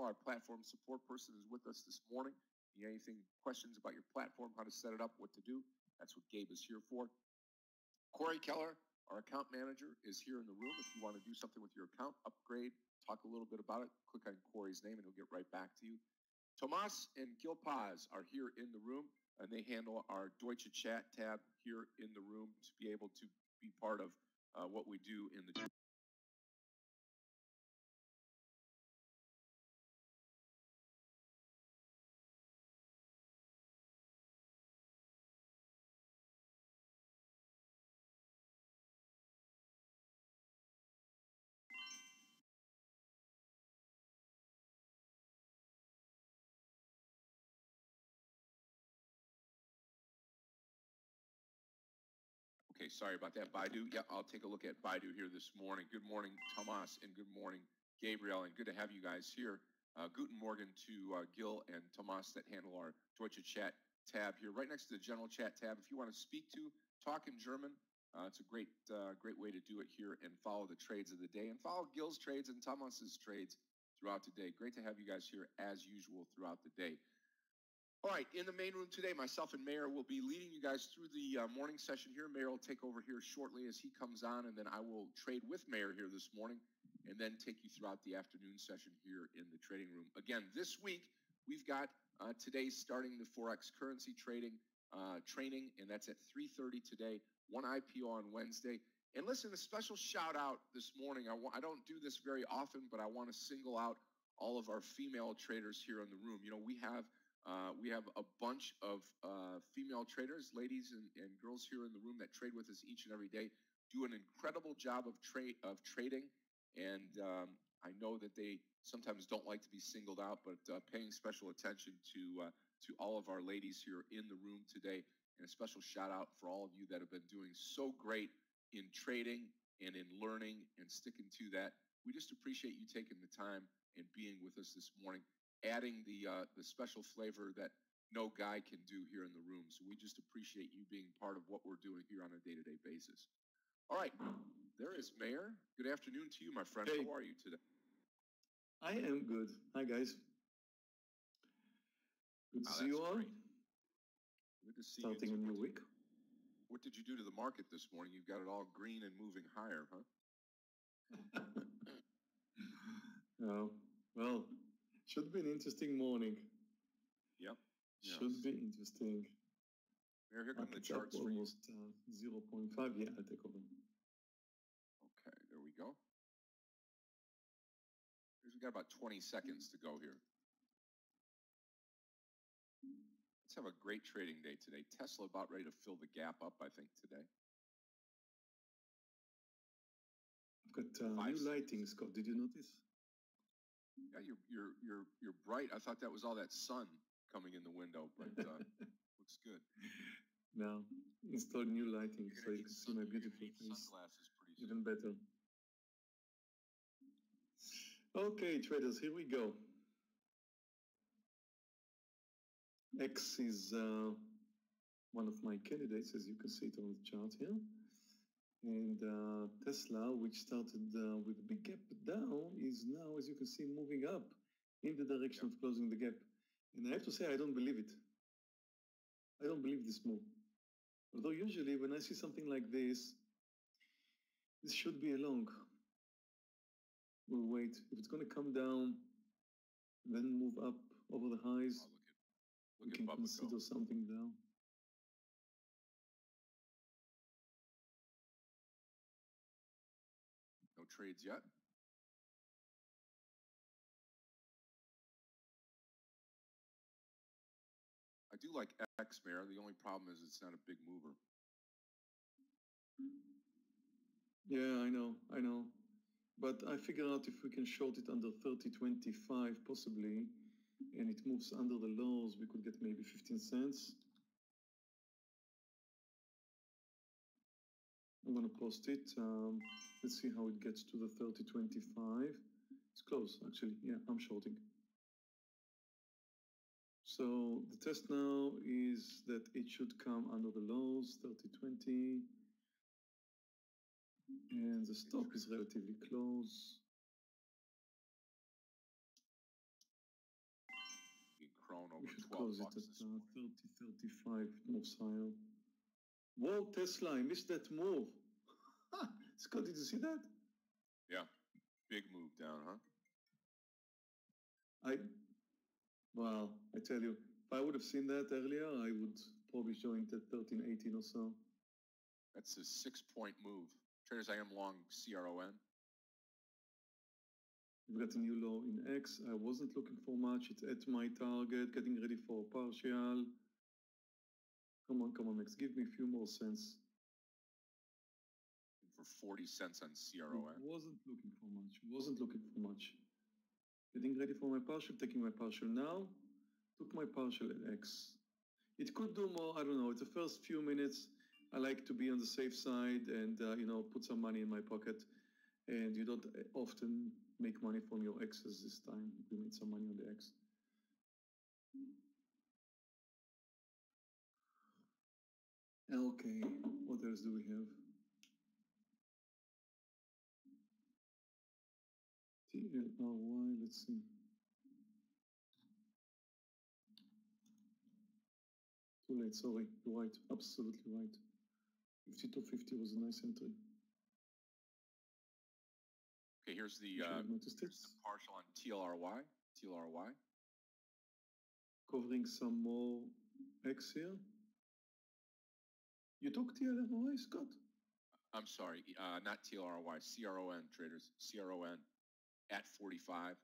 our platform support person, is with us this morning. If you have anything, questions about your platform, how to set it up, what to do, that's what Gabe is here for. Corey Keller, our account manager, is here in the room. If you want to do something with your account, upgrade, talk a little bit about it, click on Corey's name and he'll get right back to you. Tomas and Gil Paz are here in the room, and they handle our Deutsche Chat tab here in the room to be able to be part of what we do in the Okay, sorry about that, Baidu. Yeah, I'll take a look at Baidu here this morning. Good morning, Tomas, and good morning, Gabriel, and good to have you guys here. Guten Morgen to Gil and Tomas that handle our Deutsche Chat tab here, right next to the General Chat tab. If you want to speak to, talk in German, it's a great way to do it here and follow the trades of the day and follow Gil's trades and Tomas's trades throughout the day. Great to have you guys here as usual throughout the day. All right, in the main room today, myself and Mayor will be leading you guys through the morning session here. Mayor will take over here shortly as he comes on, and then I will trade with Mayor here this morning and then take you throughout the afternoon session here in the trading room. Again, this week, we've got today starting the Forex currency trading training, and that's at 3:30 today, one IPO on Wednesday. And listen, a special shout out this morning. I don't do this very often, but I want to single out all of our female traders here in the room. You know, we have a bunch of female traders, ladies and girls here in the room that trade with us each and every day, do an incredible job of trading. And I know that they sometimes don't like to be singled out, but paying special attention to all of our ladies here in the room today. And a special shout out for all of you that have been doing so great in trading and in learning and sticking to that. We just appreciate you taking the time and being with us this morning, adding the special flavor that no guy can do here in the room. So we just appreciate you being part of what we're doing here on a day-to-day basis. All right, there is Mayor. Good afternoon to you, my friend. Hey. How are you today? I am good. Hi, guys. Good to see you all. Great. Good to see you. Starting a new week. What did you do to the market this morning? You've got it all green and moving higher, huh? Oh, well, should be an interesting morning. Yep. Should be interesting. Here come the charts for you. Almost 0.5. Yeah, I'll take over. Okay, there we go. We've got about 20 seconds to go here. Let's have a great trading day today. Tesla about ready to fill the gap up, I think, today. I've got new lighting, Scott. Did you notice? Yeah, you're bright. I thought that was all that sun coming in the window, but looks good. Now, install new lighting so you can see my beautiful face. Sunglasses pretty soon. Even better. Okay, traders, here we go. X is one of my candidates, as you can see it on the chart here. And Tesla, which started with a big gap down, is now, as you can see, moving up in the direction of closing the gap. And I have to say, I don't believe it. I don't believe this move. Although usually when I see something like this should be a long. We'll wait. If it's going to come down, then move up over the highs, we can consider something down. No trades yet. I do like X, Mayor. The only problem is it's not a big mover. Yeah, I know. But I figure out if we can short it under 30.25 possibly, and it moves under the lows, we could get maybe 15 cents. I'm going to post it. Let's see how it gets to the 30.25. It's close, actually. Yeah, I'm shorting. So the test now is that it should come under the lows, 30.20. And the stop is relatively close. over We should 12 close it bucks at this morning. 30, 35. It moves higher. Whoa, Tesla! I missed that move. Scott, did you see that? Yeah, big move down, huh? Well, I tell you, if I would have seen that earlier, I would probably join at 13, 18 or so. That's a 6-point move. Traders, I am long CRON. We've got a new low in X. I wasn't looking for much. It's at my target, getting ready for a partial. Come on, X. Give me a few more cents. For 40 cents on CRON. Wasn't looking for much. Getting ready for my partial, taking my partial now. Took my partial at X. It could do more, I don't know. It's the first few minutes. I like to be on the safe side and, put some money in my pocket. And you don't often make money from your X's this time. You made some money on the X. Okay, what else do we have? TLRY, let's see. Too late, sorry. You're right, absolutely right. 52.50 was a nice entry. Okay, here's the partial on TLRY. Covering some more X here. You took TLRY, Scott? I'm sorry, not TLRY, CRON traders. CRON at 45.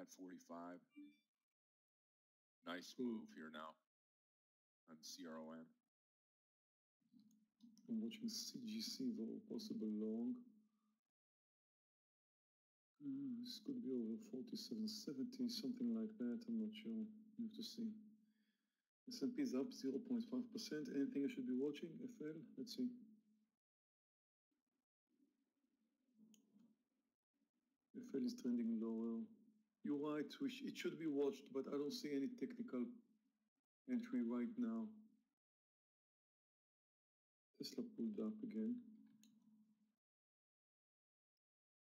At 45. Nice move here now on CRON. I'm watching CGC for possible long. This could be over 47.70, something like that. I'm not sure. We have to see. S&P is up 0.5%. Anything I should be watching? FL? Let's see. FL is trending lower. You're right. It should be watched, but I don't see any technical entry right now. Tesla pulled up again.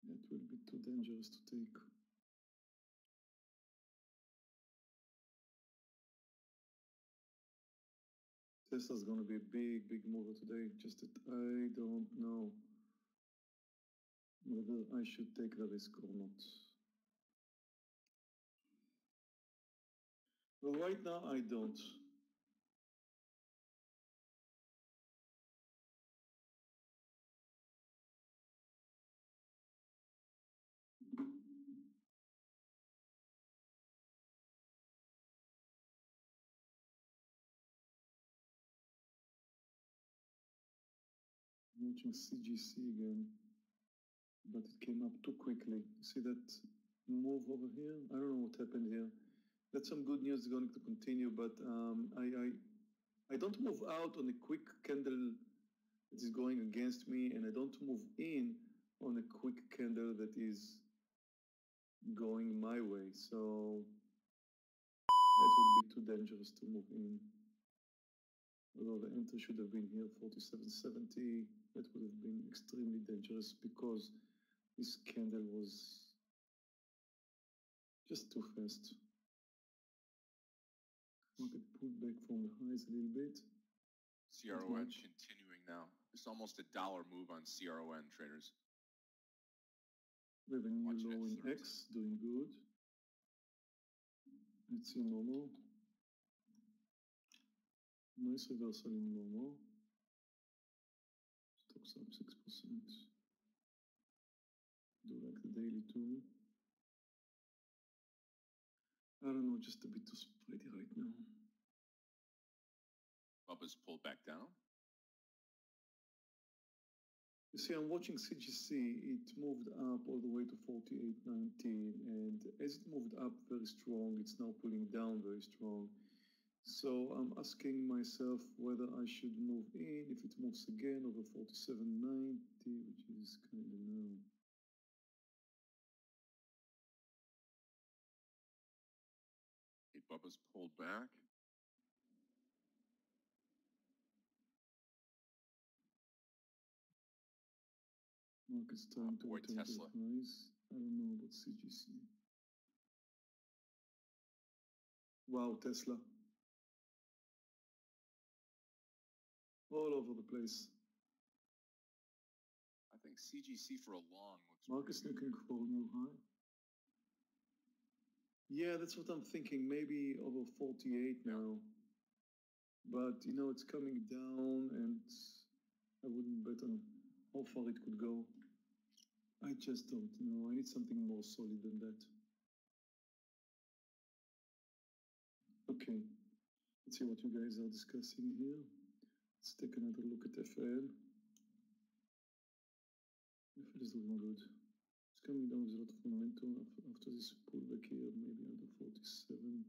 That will be too dangerous to take. Tesla's going to be a big mover today. Just that I don't know whether I should take the risk or not. Well, right now I don't. I'm watching CGC again, but it came up too quickly. See that move over here? I don't know what happened here. That's some good news going to continue, but I don't move out on a quick candle that is going against me, and I don't move in on a quick candle that is going my way. So that would be too dangerous to move in. Although the entry should have been here, 47.70, that would have been extremely dangerous because this candle was just too fast. Market pulled back from the highs a little bit. CRON continuing now. It's almost a dollar move on CRON traders. We have a new low in X, doing good. Let's see normal. Nice reversal in normal. Stocks up 6%. Do like the daily too. I don't know, just a bit too spready right now. Bubba's pulled back down. You see, I'm watching CGC. It moved up all the way to 48.19, and as it moved up very strong, it's now pulling down very strong. So I'm asking myself whether I should move in if it moves again over 47.90, which is kind of low. Okay, Bubba's pulled back. Market's time to return to the highs. I don't know about CGC. Wow, Tesla. All over the place. I think CGC for a long looks Marcus pretty good. looking for a new high. Yeah, that's what I'm thinking. Maybe over 48 now. But you know, it's coming down, and I wouldn't bet on how far it could go. I just don't know. I need something more solid than that. Okay, let's see what you guys are discussing here. Let's take another look at FL. FL is looking good. It's coming down with a lot of momentum after this pullback here, maybe under 47.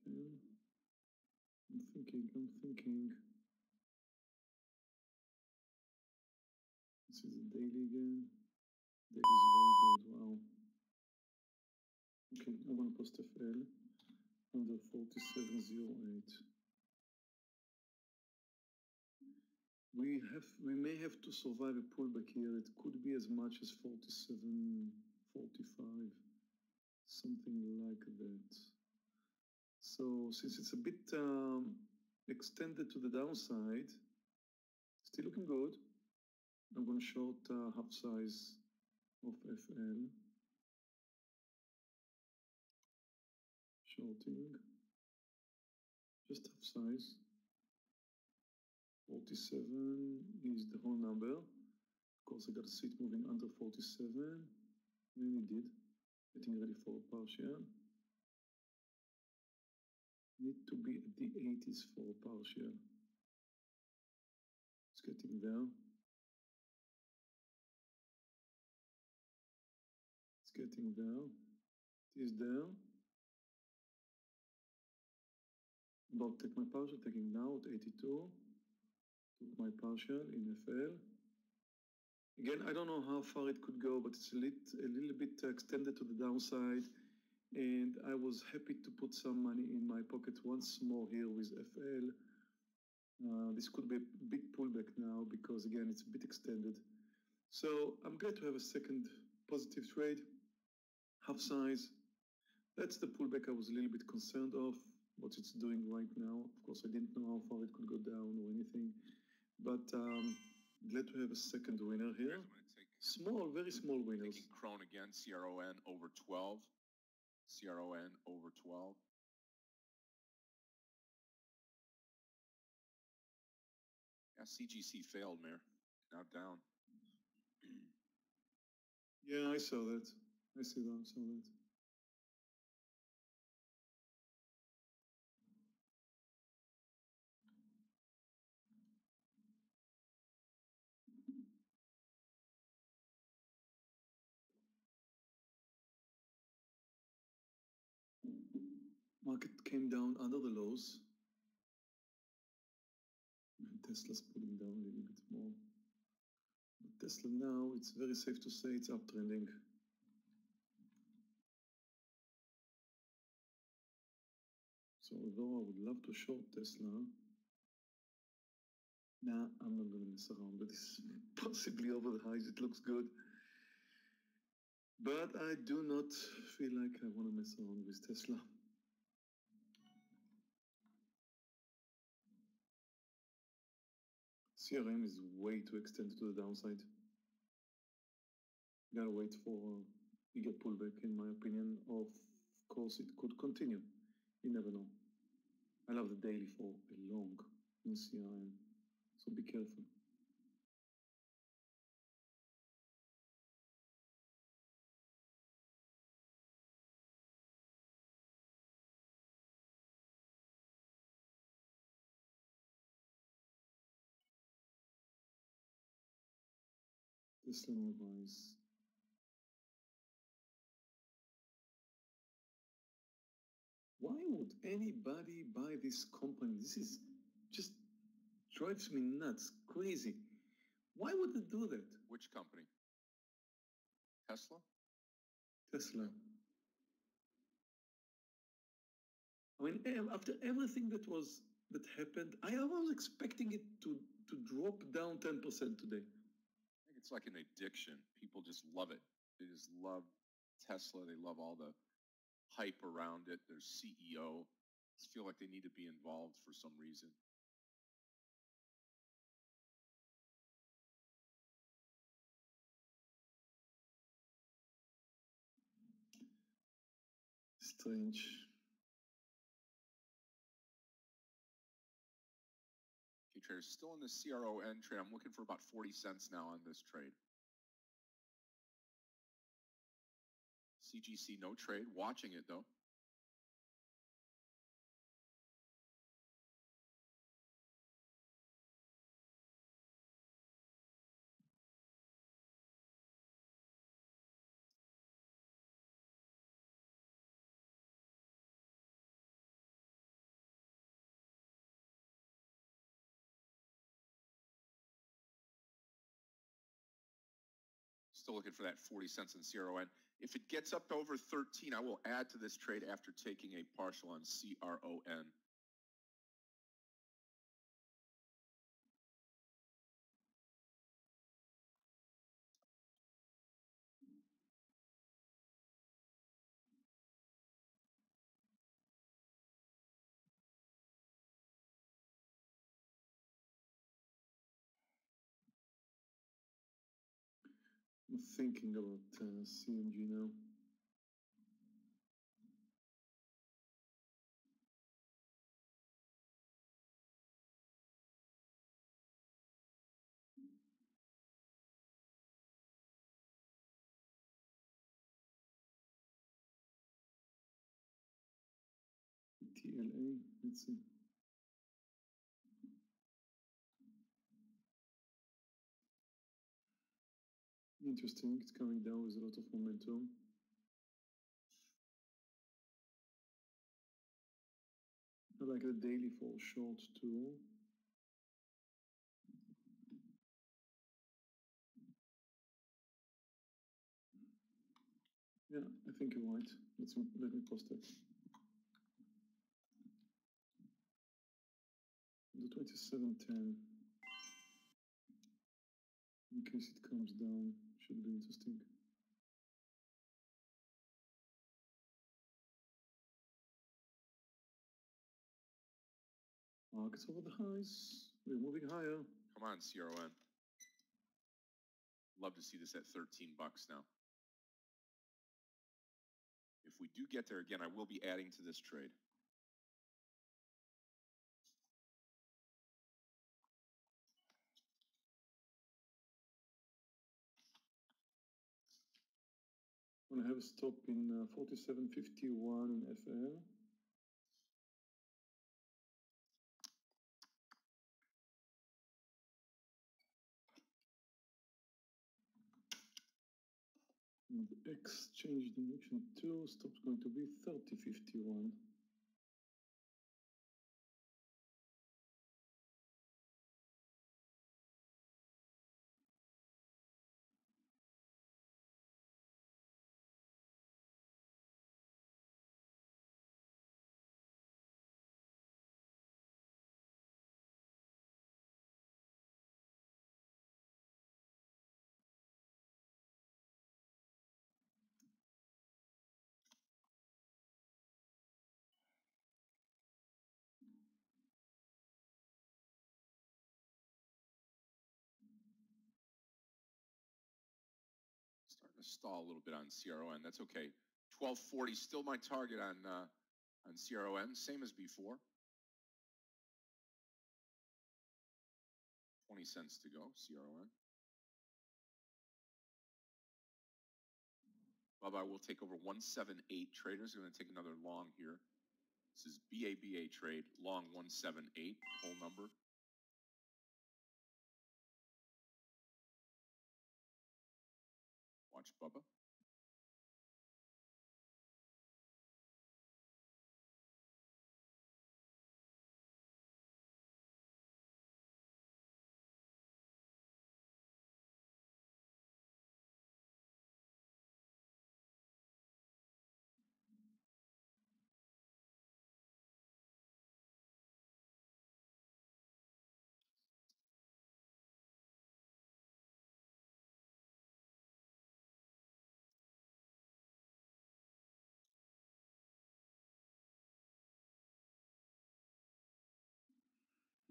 And I'm thinking. This is a daily again. Daily is very good. Wow. Okay, I'm gonna post FL under 47.08. We may have to survive a pullback here. It could be as much as 47.45, something like that. So since it's a bit extended to the downside, still looking good. I'm going to short half size of FL. Shorting. Just half size. 47 is the whole number. Of course, I got to see it moving under 47. And it did. Getting ready for a partial. Need to be at the 80s for a partial. It's getting there. It's getting there. It is there. About to take my partial, taking now at 82. Took my partial in FL. Again, I don't know how far it could go, but it's a little bit extended to the downside. And I was happy to put some money in my pocket once more here with FL. This could be a big pullback now because, again, it's a bit extended. So I'm glad to have a second positive trade, half size. That's the pullback I was a little bit concerned of, what it's doing right now. Of course, I didn't know how far it could go down or anything, but glad to have a second winner here. Small, very small winners. Taking Crone again, CRON over 12. CRON over 12. Yeah, CGC failed, Mayor. Now down. Yeah, I saw that. I saw that. Market came down under the lows. And Tesla's pulling down a little bit more. But Tesla now, it's very safe to say it's uptrending. So although I would love to short Tesla, nah, I'm not going to mess around with this. Possibly over the highs, it looks good. But I do not feel like I want to mess around with Tesla. CRM is way too extended to the downside. Gotta wait for a bigger pullback, in my opinion. Of course, it could continue. You never know. I love the daily for a long in CRM, so be careful. Tesla new highs. Why would anybody buy this company? This is just drives me nuts, crazy. Why would they do that? Which company? Tesla? Tesla. I mean, after everything that happened, I was expecting it to drop down 10% today. I think it's like an addiction. People just love it. They just love Tesla. They love all the hype around it. Their CEO. I feel like they need to be involved for some reason. Strange. Okay, traders, still in the CRON trade. I'm looking for about 40 cents now on this trade. CGC, no trade. Watching it, though. Still looking for that 40 cents in CRON. If it gets up to over 13, I will add to this trade after taking a partial on CRON. I'm thinking about CNG now. TLA, let's see. Interesting, it's coming down with a lot of momentum. I like the daily fall short too. Yeah, I think you're right. Let me post it. The 2710. In case it comes down, should be interesting. Markets over the highs. We're moving higher. Come on, CRON. Love to see this at 13 bucks now. If we do get there again, I will be adding to this trade. I'm gonna have a stop in 47.51 in FL. And the exchange direction 2, stop's going to be 30.51. Starting to stall a little bit on CRON. That's okay. 1240 still my target on CRON, same as before. 20 cents to go, CRON. Bye-bye, we'll take over 178 traders. We're going to take another long here. This is BABA trade, long 178, whole number. Watch Bubba.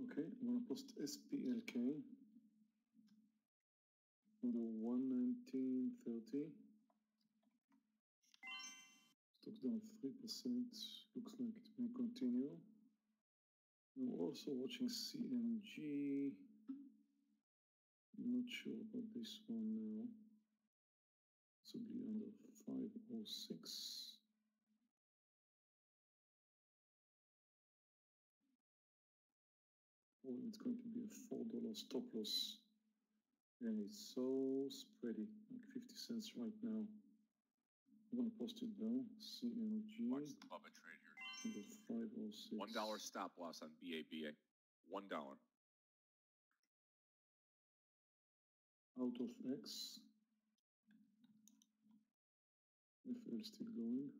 Okay, I'm gonna post SPLK on the 119.30. Stock's down 3%. Looks like it may continue. I'm also watching CMG. Not sure about this one now. Possibly under 506. Oh, it's going to be a $4 stop loss. And it's so spready, like 50 cents right now. I'm gonna post it though. CMG. Watch the Bubba trade here. Under 506. $1 stop loss on BABA. $1. Out of X. FL still going.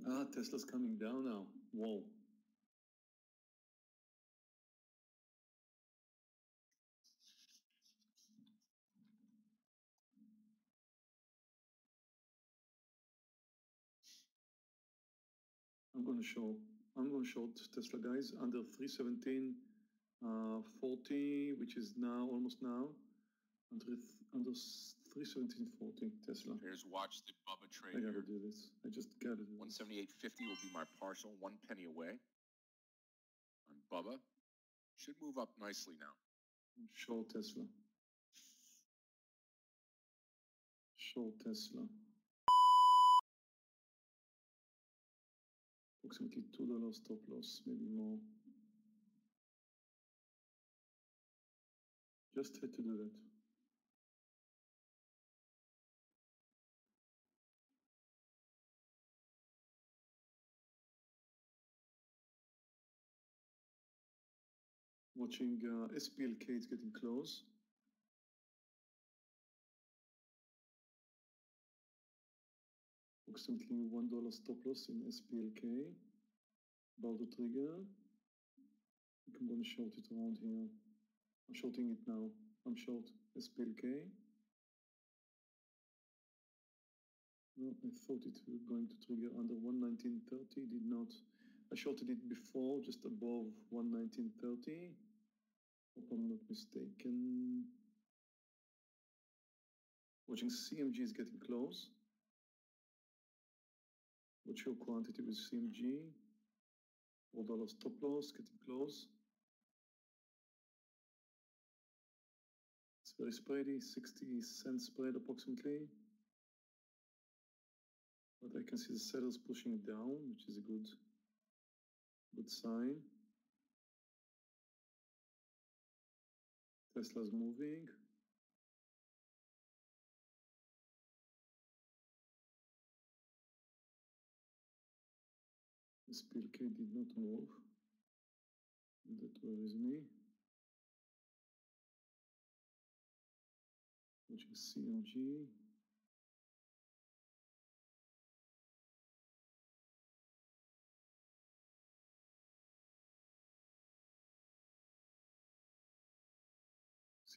Ah, Tesla's coming down now. Whoa. I'm going to short Tesla, guys, under 317.40, which is now almost now under 317.40 Tesla. Here's watch the Bubba trade I gotta here. do this. I just gotta do this. 178.50 will be my partial. 1 penny away on Bubba. Should move up nicely now. Short Tesla. Short Tesla. Approximately $2 stop loss, maybe more. Just had to do that. Watching SPLK, it's getting close. Approximately $1 stop loss in SPLK. About to trigger. I think I'm going to short it around here. I'm shorting it now. I'm short SPLK. No, I thought it was going to trigger under 119.30. Did not. I shorted it before, just above 119.30. Hope I'm not mistaken. Watching CMG is getting close. Watch your quantity with CMG. $4 stop loss, getting close. It's very spready, 60 cent spread approximately. But I can see the sellers pushing it down, which is a good sign. Tesla's moving. SPLK did not move. That worries me. Watching CMG.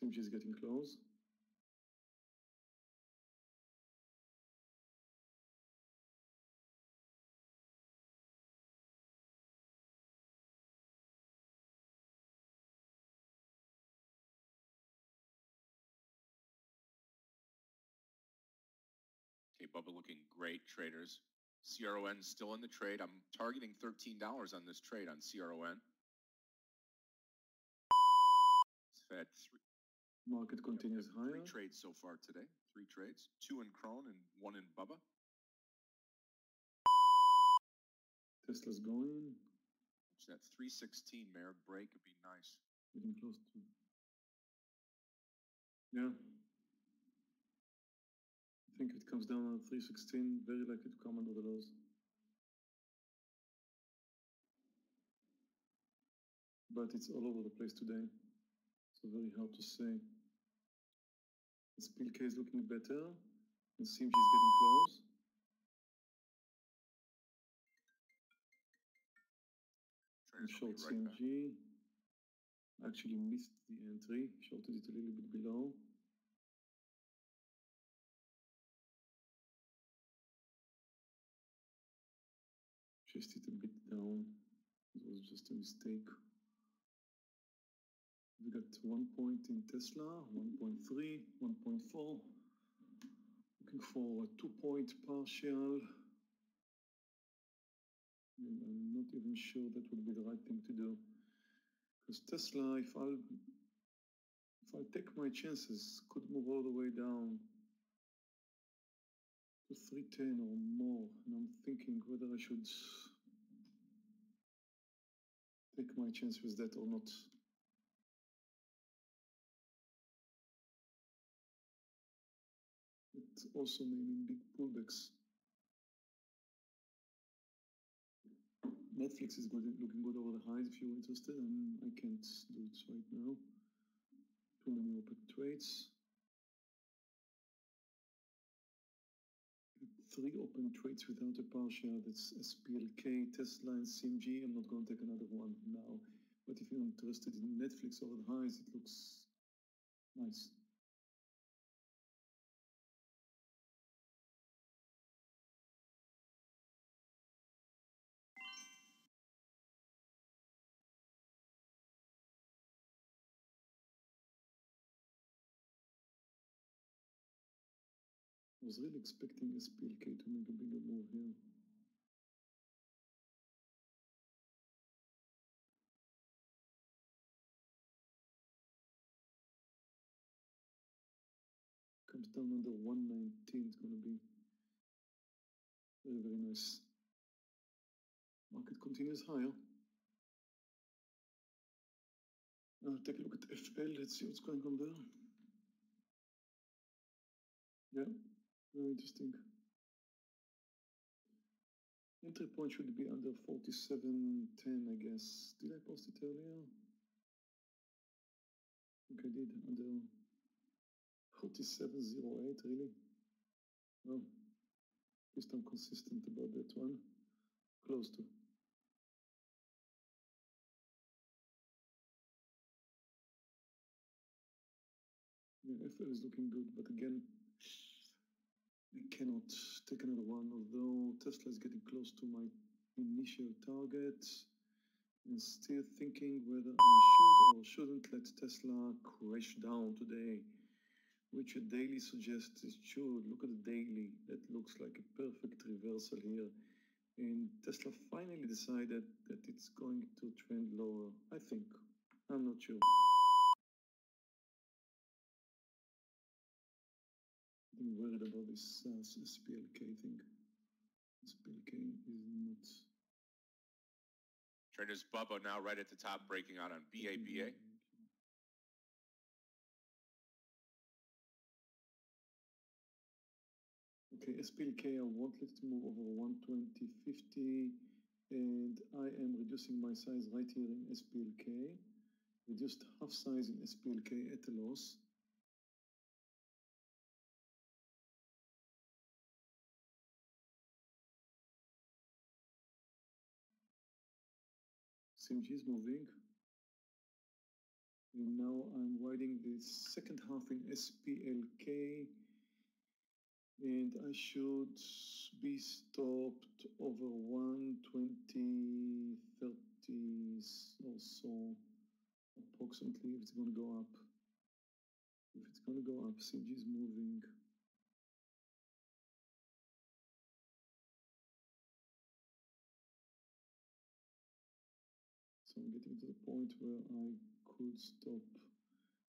CMG is getting close. Okay, Bubba looking great, traders. CRON still in the trade. I'm targeting $13 on this trade on CRON. It's had Market continues higher. 3 trades so far today. 3 trades. 2 in Krone and 1 in Bubba. Tesla's going. Watch that 316 Mayor break would be nice. Getting close to. Yeah. I think if it comes down on 316, very likely to come under the lows. But it's all over the place today. So very hard to say. SPLK is looking better. And CMG is getting close. Short CMG. Actually missed the entry. Shorted it a little bit below. Chased it a bit down. It was just a mistake. We got 1 point in Tesla, 1.3, 1.4. Looking for a 2-point partial. And I'm not even sure that would be the right thing to do. Because Tesla, if I take my chances, could move all the way down to 310 or more. And I'm thinking whether I should take my chance with that or not. It also may mean big pullbacks. Netflix is good, looking good over the highs if you're interested. I can't do it right now. Too many open trades. 3 open trades without a partial. That's SPLK, Tesla, and CMG. I'm not going to take another one now. But if you're interested in Netflix over the highs, it looks nice. I was really expecting SPLK to make a bigger move here. Comes down under 119, it's going to be very, very nice. Market continues higher. Take a look at FL, let's see what's going on there. Yeah, very interesting. Entry point should be under 47.10, I guess. Did I post it earlier? I think I did, under 47.08, really? Well, at least I'm consistent about that one. Close to. Yeah, FL is looking good, but again, I cannot take another one, although Tesla is getting close to my initial target. And still thinking whether I should or shouldn't let Tesla crash down today, which a daily suggests it should. Look at the daily. That looks like a perfect reversal here. And Tesla finally decided that it's going to trend lower, I think. I'm not sure. I'm worried about this SPLK thing. SPLK is not. Traders Bubba now right at the top, breaking out on BABA. Okay, SPLK, I want it to move over 120.50, and I am reducing my size right here in SPLK. Reduced half size in SPLK at a loss. CMG is moving. And now I'm riding the second half in SPLK. And I should be stopped over 120.30 or so, approximately, if it's going to go up. If it's going to go up, CMG is moving. So I'm getting to the point where I could stop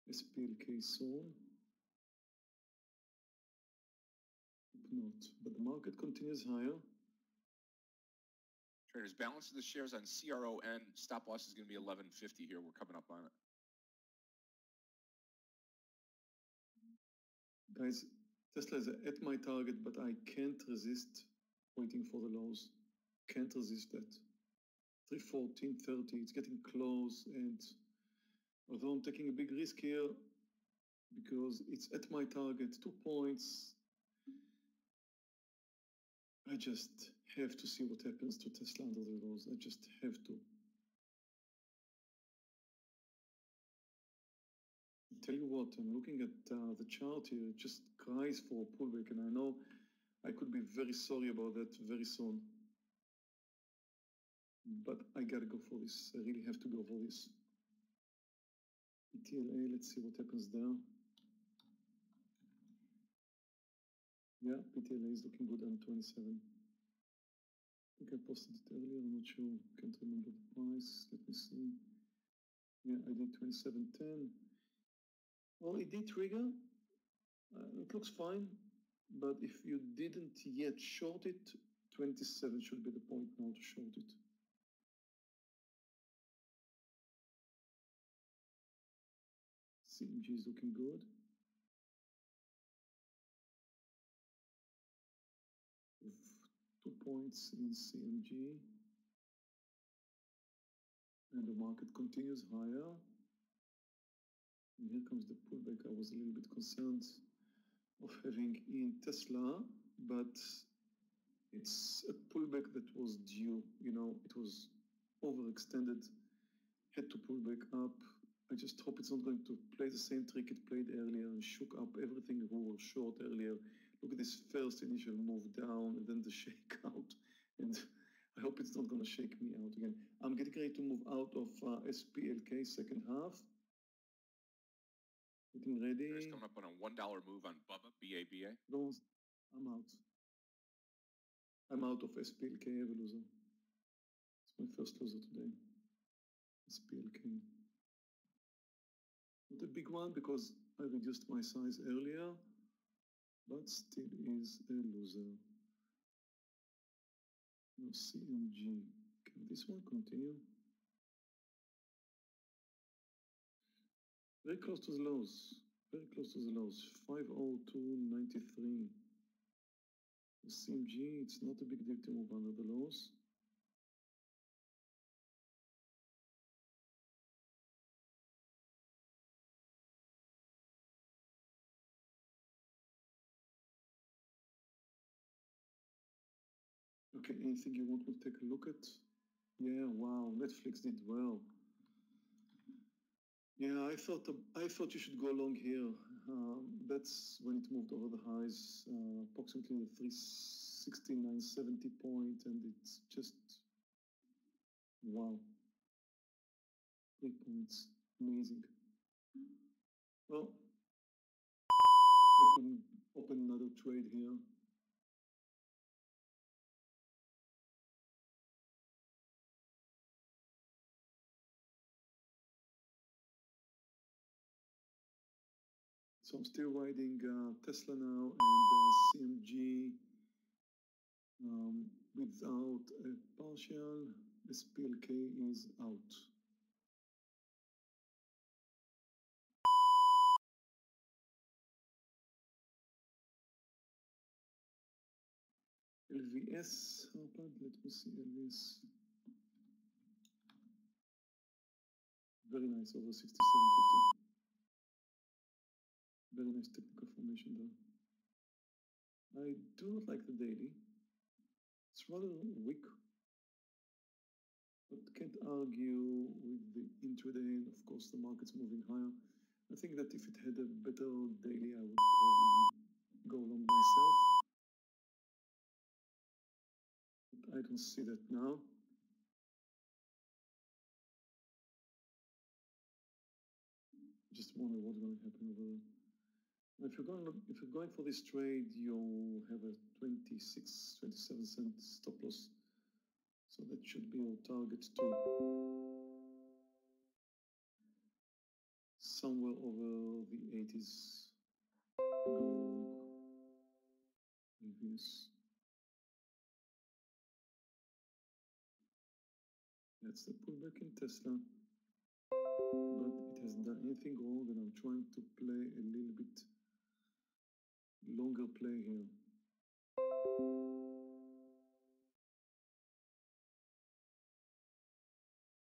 SPLK soon. Not, but the market continues higher. Traders, balance of the shares on CRON. Stop loss is going to be 11.50 here. We're coming up on it. Guys, Tesla is at my target, but I can't resist waiting for the lows. Can't resist that. 314.30, it's getting close, and although I'm taking a big risk here because it's at my target, 2 points, I just have to see what happens to Tesla under the lows. I just have to. I'll tell you what, I'm looking at the chart here. It just cries for a pullback, and I know I could be very sorry about that very soon. But I gotta go for this. I really have to go for this. ETLA, let's see what happens there. Yeah, PTLA is looking good on 27. I think I posted it earlier, I'm not sure, can't remember the price. Let me see. Yeah, I did 27.10. Well, it did trigger. It looks fine, but if you didn't yet short it, 27 should be the point now to short it. CMG is looking good. With 2 points in CMG. And the market continues higher. And here comes the pullback. I was a little bit concerned of having in Tesla, but it's a pullback that was due. You know, it was overextended, had to pull back up. I just hope it's not going to play the same trick it played earlier and shook up everything who were short earlier. Look at this first initial move down and then the shakeout. And I hope it's not going to shake me out again. I'm getting ready to move out of SPLK second half. Getting ready. There's coming up on a $1 move on Bubba, BABA. I'm out. I'm out of SPLK, I have a loser. It's my first loser today. SPLK. Not a big one because I reduced my size earlier, but still is a loser. Now CMG. Can this one continue? Very close to the lows. Very close to the lows. 502.93. The CMG, it's not a big deal to move under the lows. Okay, anything you want to take a look at? Yeah, wow, Netflix did well. Yeah, I thought you should go along here. That's when it moved over the highs, approximately the 369.70 point, and it's just wow. 3 points, amazing. Well, I couldn't open another trade here. So I'm still riding Tesla now and CMG without a partial. SPLK is out. LVS opened. Let me see LVS. Very nice, over 67.50. Very nice technical formation there. I do not like the daily. It's rather weak, but can't argue with the intraday. And of course, the market's moving higher. I think that if it had a better daily, I would probably go along myself. But I don't see that now. Just wonder what's going to happen over there. If you're going for this trade, you have a 26, 27 cent stop loss. So that should be your target too. Somewhere over the 80s. Go previous. That's the pullback in Tesla. But it hasn't done anything wrong, and I'm trying to play a little bit longer play here.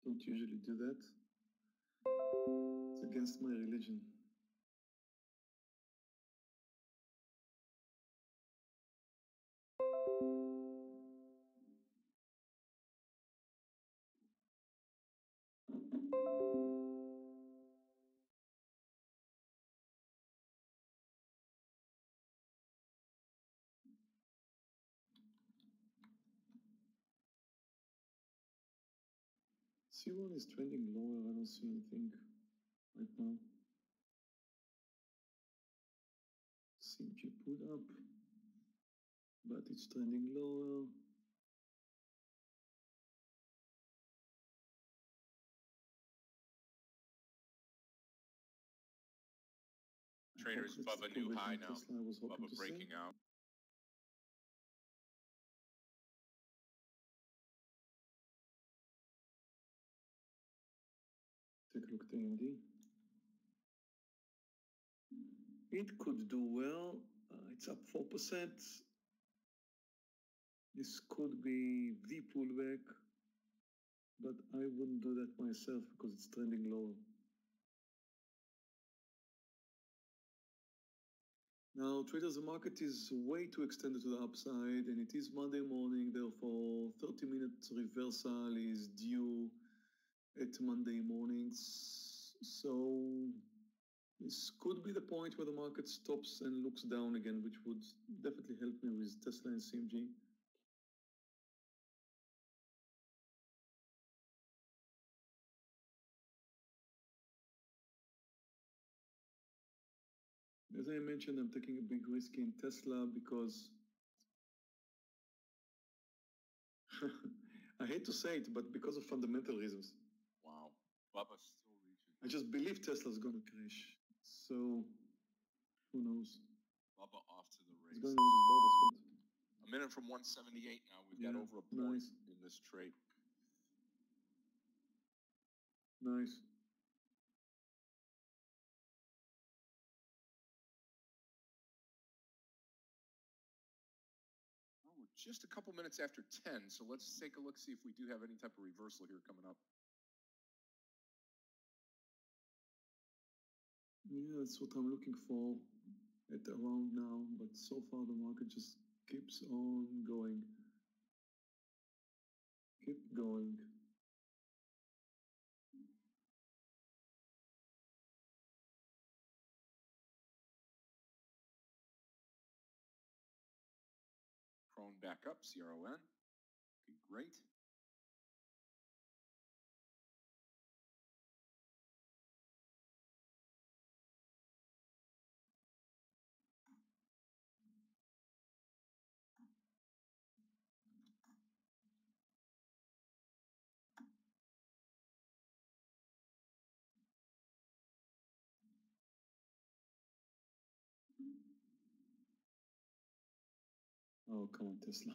Don't usually do that. It's against my religion. C1 is trending lower. I don't see anything right now. CG put up, but it's trending lower. Traders above a new high now. Bubba breaking out. Take a look at AMD. It could do well. It's up 4%. This could be the pullback, but I wouldn't do that myself because it's trending lower. Now, traders, the market is way too extended to the upside, and it is Monday morning, therefore 30-minute reversal is due at Monday mornings. So this could be the point where the market stops and looks down again, which would definitely help me with Tesla and CMG. As I mentioned, I'm taking a big risk in Tesla because I hate to say it, but because of fundamental reasons. Wow. Bubba's still reaching. I just believe Tesla's going to crash. So, who knows? Bubba off to the It's race. going on this Bubba's good. A minute from 178 now. We've got over a point in this trade. Nice. We're just a couple minutes after 10, so let's take a look, see if we do have any type of reversal here coming up. Yeah, that's what I'm looking for at around now, but so far the market just keeps on going. Keep going. Crone back up, CRON. Okay, great. Oh, come on, Tesla.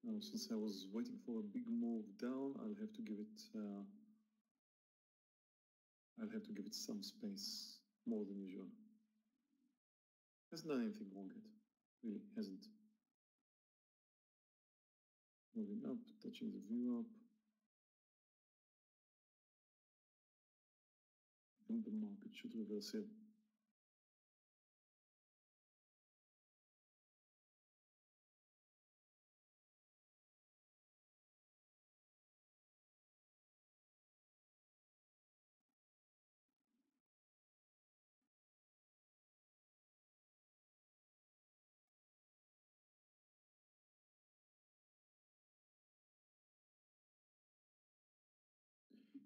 Now, since I was waiting for a big move down, I'll have to give it some space, more than usual. Hasn't done anything wrong yet. Really, hasn't. Moving up, touching the view up. And the market should reverse here.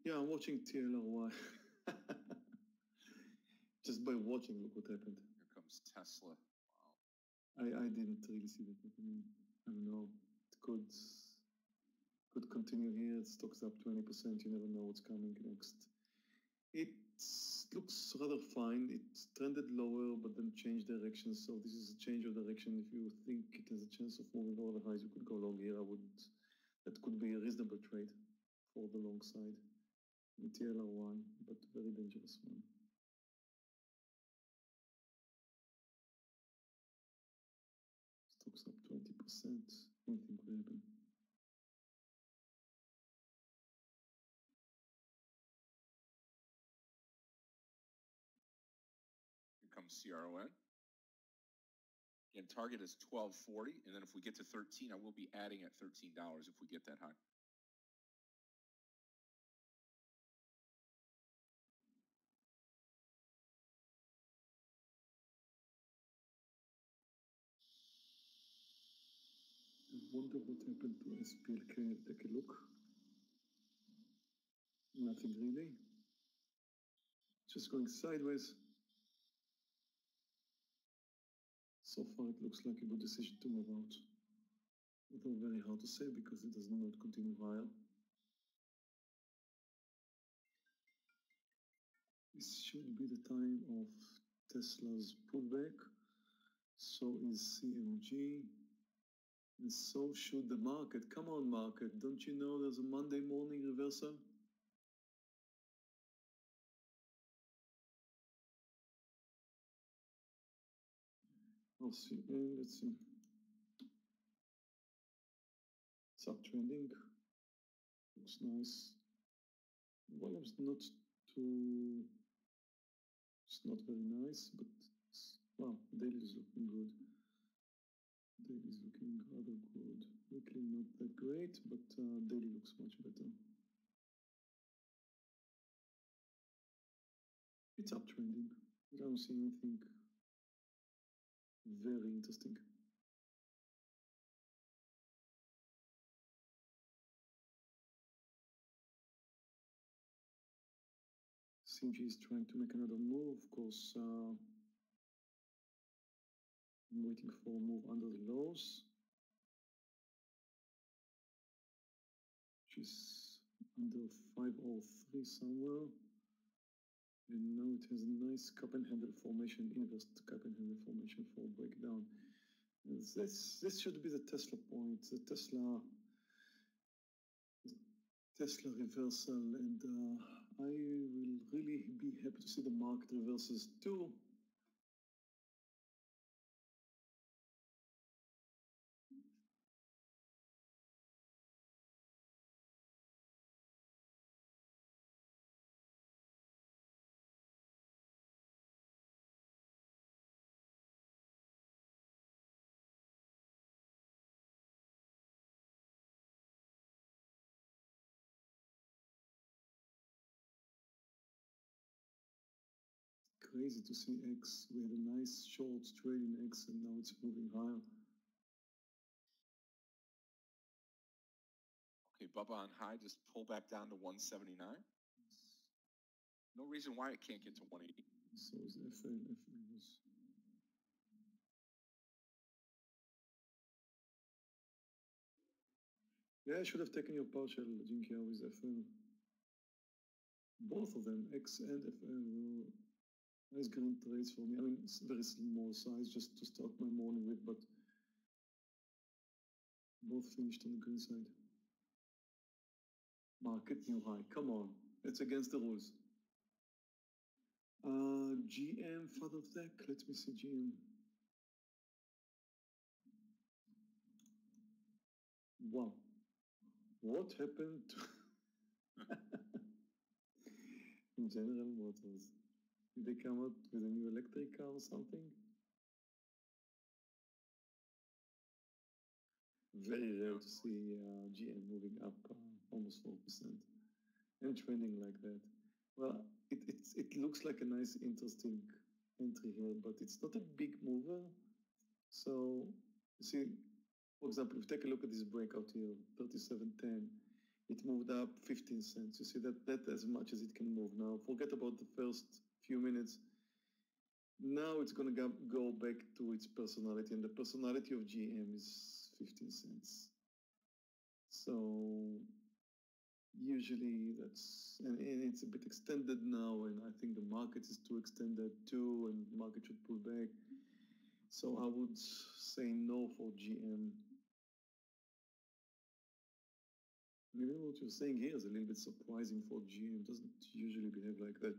Yeah, I'm watching TLRY. Just by watching, look what happened. Here comes Tesla. Wow. I didn't really see that happening. I don't know. It could continue here. It stocks up 20%. You never know what's coming next. It looks rather fine. It trended lower, but then changed direction. So this is a change of direction. If you think it has a chance of moving over the highs, you could go long here. That could be a reasonable trade for the long side. In TLR1, but very dangerous one. Stocks up 20%. Anything could happen. Here comes CRON. Again, target is 1240, and then if we get to 13, I will be adding at $13 if we get that high. wonder what happened to SPLK. Take a look. Nothing really. Just going sideways. So far, it looks like a good decision to move out. Although very hard to say because it does not continue higher. This should be the time of Tesla's pullback. So is CMG. And so should the market. Come on, market. Don't you know there's a Monday morning reversal? I'll see. Let's see. It's uptrending. Looks nice. Volume's not too. It's not very nice, but well, daily is looking good. Daily is looking rather good. Weekly not that great, but daily looks much better. It's uptrending. I don't see anything very interesting. CG is trying to make another move. Of course, I'm waiting for a move under the lows. She's under 503 somewhere. And now it has a nice cup and handle formation, inverse cup and handle formation for breakdown. This should be the Tesla point, the Tesla reversal, and I will really be happy to see the market reverses too. Crazy to see X. We had a nice short trade in X and now it's moving higher. Okay, Bubba on high, just pull back down to 179. No reason why it can't get to 180. So is FL was. Yeah, I should have taken your partial, Jinky, with FL. Both of them, X and FL, were nice green trades for me. I mean, it's very small size just to start my morning with, but both finished on the green side. Market new high. Come on, it's against the rules. GM, father of that. Let me see GM. Wow. What happened to General Motors? Did they come out with a new electric car or something? Very rare to see GM moving up almost 4% and trending like that. Well, it looks like a nice, interesting entry here, but it's not a big mover. So, you see, for example, if you take a look at this breakout here, 37.10, it moved up 15 cents. You see that as much as it can move now. Forget about the first few minutes. Now it's going to go back to its personality, and the personality of GM is 15 cents. So usually that's, and it's a bit extended now, and I think the market is too extended too, and the market should pull back. So I would say no for GM. Maybe what you're saying here is a little bit surprising for GM. It doesn't usually behave like that.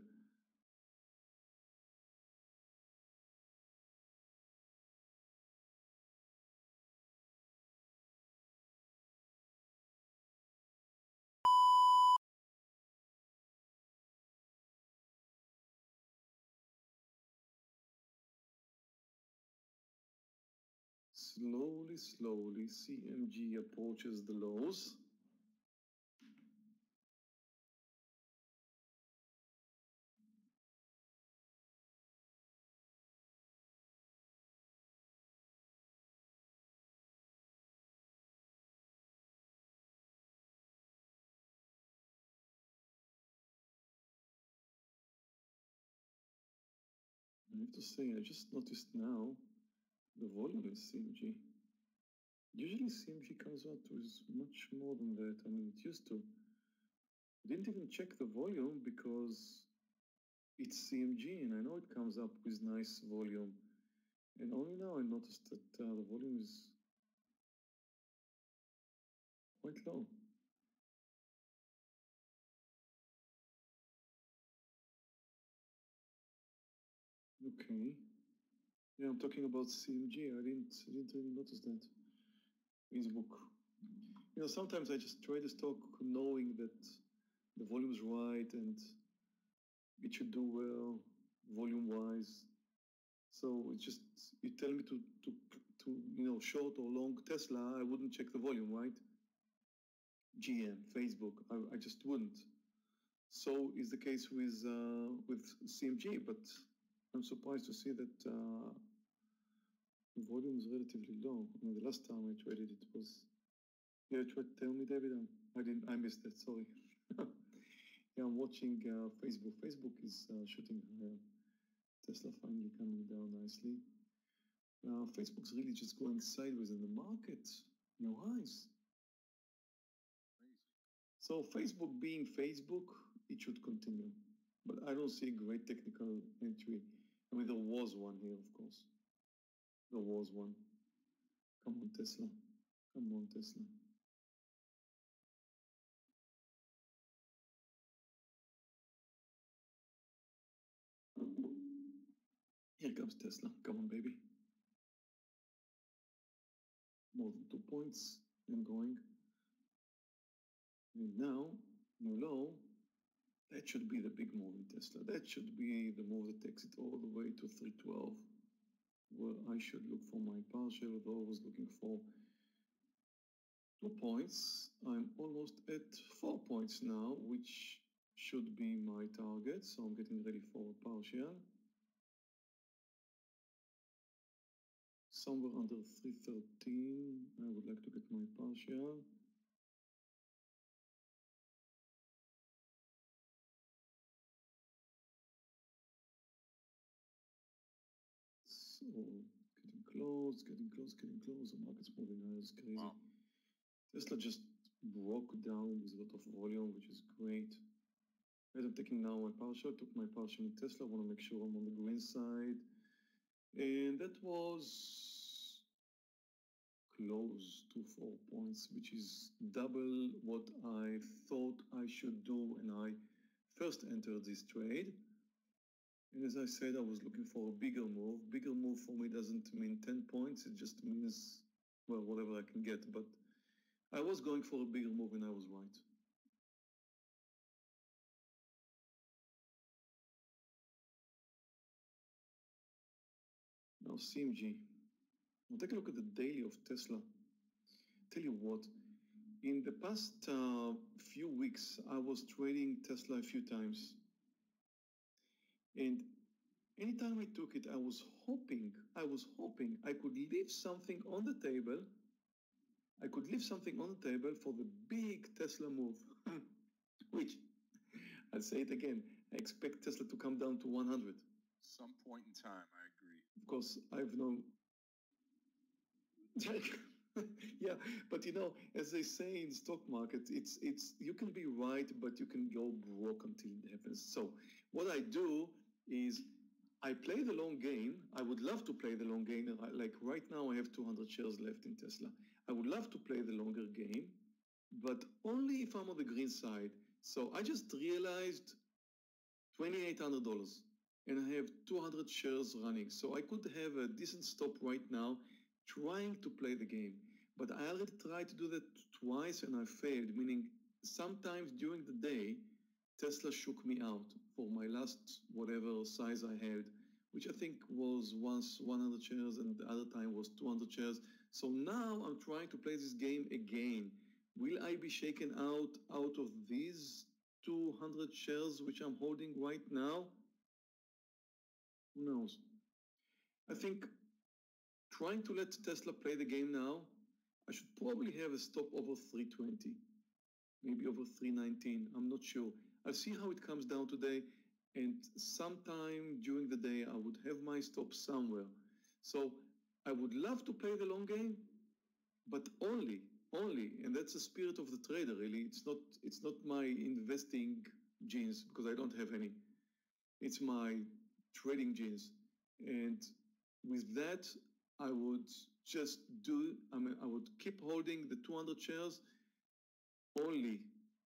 Slowly, CMG approaches the lows. I have to say, I just noticed now the volume is CMG. Usually CMG comes out with much more than that. I mean, it used to. I didn't even check the volume because it's CMG and I know it comes up with nice volume. And only now I noticed that the volume is quite low. Okay. Yeah, I'm talking about CMG. I didn't really notice that. Facebook. You know, sometimes I just trade the stock knowing that the volume is right and it should do well volume-wise. So it's just, you tell me to short or long Tesla, I wouldn't check the volume, right? GM, Facebook, I just wouldn't. So is the case with CMG, but I'm surprised to see that the volume is relatively low. I mean, the last time I traded it was, yeah, tell me, David, I missed that, sorry. Yeah, I'm watching Facebook. Facebook is shooting higher. Tesla finally coming down nicely. Facebook's really just going sideways in the market. No highs. So Facebook being Facebook, it should continue. But I don't see a great technical entry. I mean, there was one here, of course. There was one. Come on, Tesla. Come on, Tesla. Here comes Tesla. Come on, baby. More than 2 points and going. And now, new low. That should be the big move in Tesla. That should be the move that takes it all the way to 312. Where I should look for my partial, although I was looking for 2 points. I'm almost at 4 points now, which should be my target. So I'm getting ready for a partial. Somewhere under 313, I would like to get my partial. So getting close, getting close, getting close. The market's moving higher, it's crazy. Wow. Tesla just broke down with a lot of volume, which is great. As I'm taking now my partial, took my partial in Tesla. I want to make sure I'm on the green side. And that was close to 4 points, which is double what I thought I should do when I first entered this trade. And as I said, I was looking for a bigger move. Bigger move for me doesn't mean 10 points. It just means, well, whatever I can get. But I was going for a bigger move and I was right. Now CMG. Now take a look at the daily of Tesla. Tell you what, in the past few weeks, I was trading Tesla a few times. And anytime I took it, I was hoping I could leave something on the table. I could leave something on the table for the big Tesla move, which, I'll say it again, I expect Tesla to come down to 100. Some point in time, I agree. Of course, I've known. Yeah, but you know, as they say in stock market, it's you can be right, but you can go broke until it happens. So what I do is I play the long game. I would love to play the long game. Like right now, I have 200 shares left in Tesla. I would love to play the longer game, but only if I'm on the green side. So I just realized $2,800 and I have 200 shares running. So I could have a decent stop right now trying to play the game. But I already tried to do that twice and I failed, meaning sometimes during the day, Tesla shook me out for my last whatever size I had, which I think was once 100 shares and the other time was 200 shares. So now I'm trying to play this game again. Will I be shaken out of these 200 shares which I'm holding right now? Who knows? I think trying to let Tesla play the game now, I should probably have a stop over 320, maybe over 319. I'm not sure. I'll see how it comes down today. and sometime during the day I would have my stop somewhere. So I would love to play the long game, but only, and that's the spirit of the trader. Really, it's not my investing genes because I don't have any. It's my trading genes, and with that, I would just do. I mean, I would keep holding the 200 shares only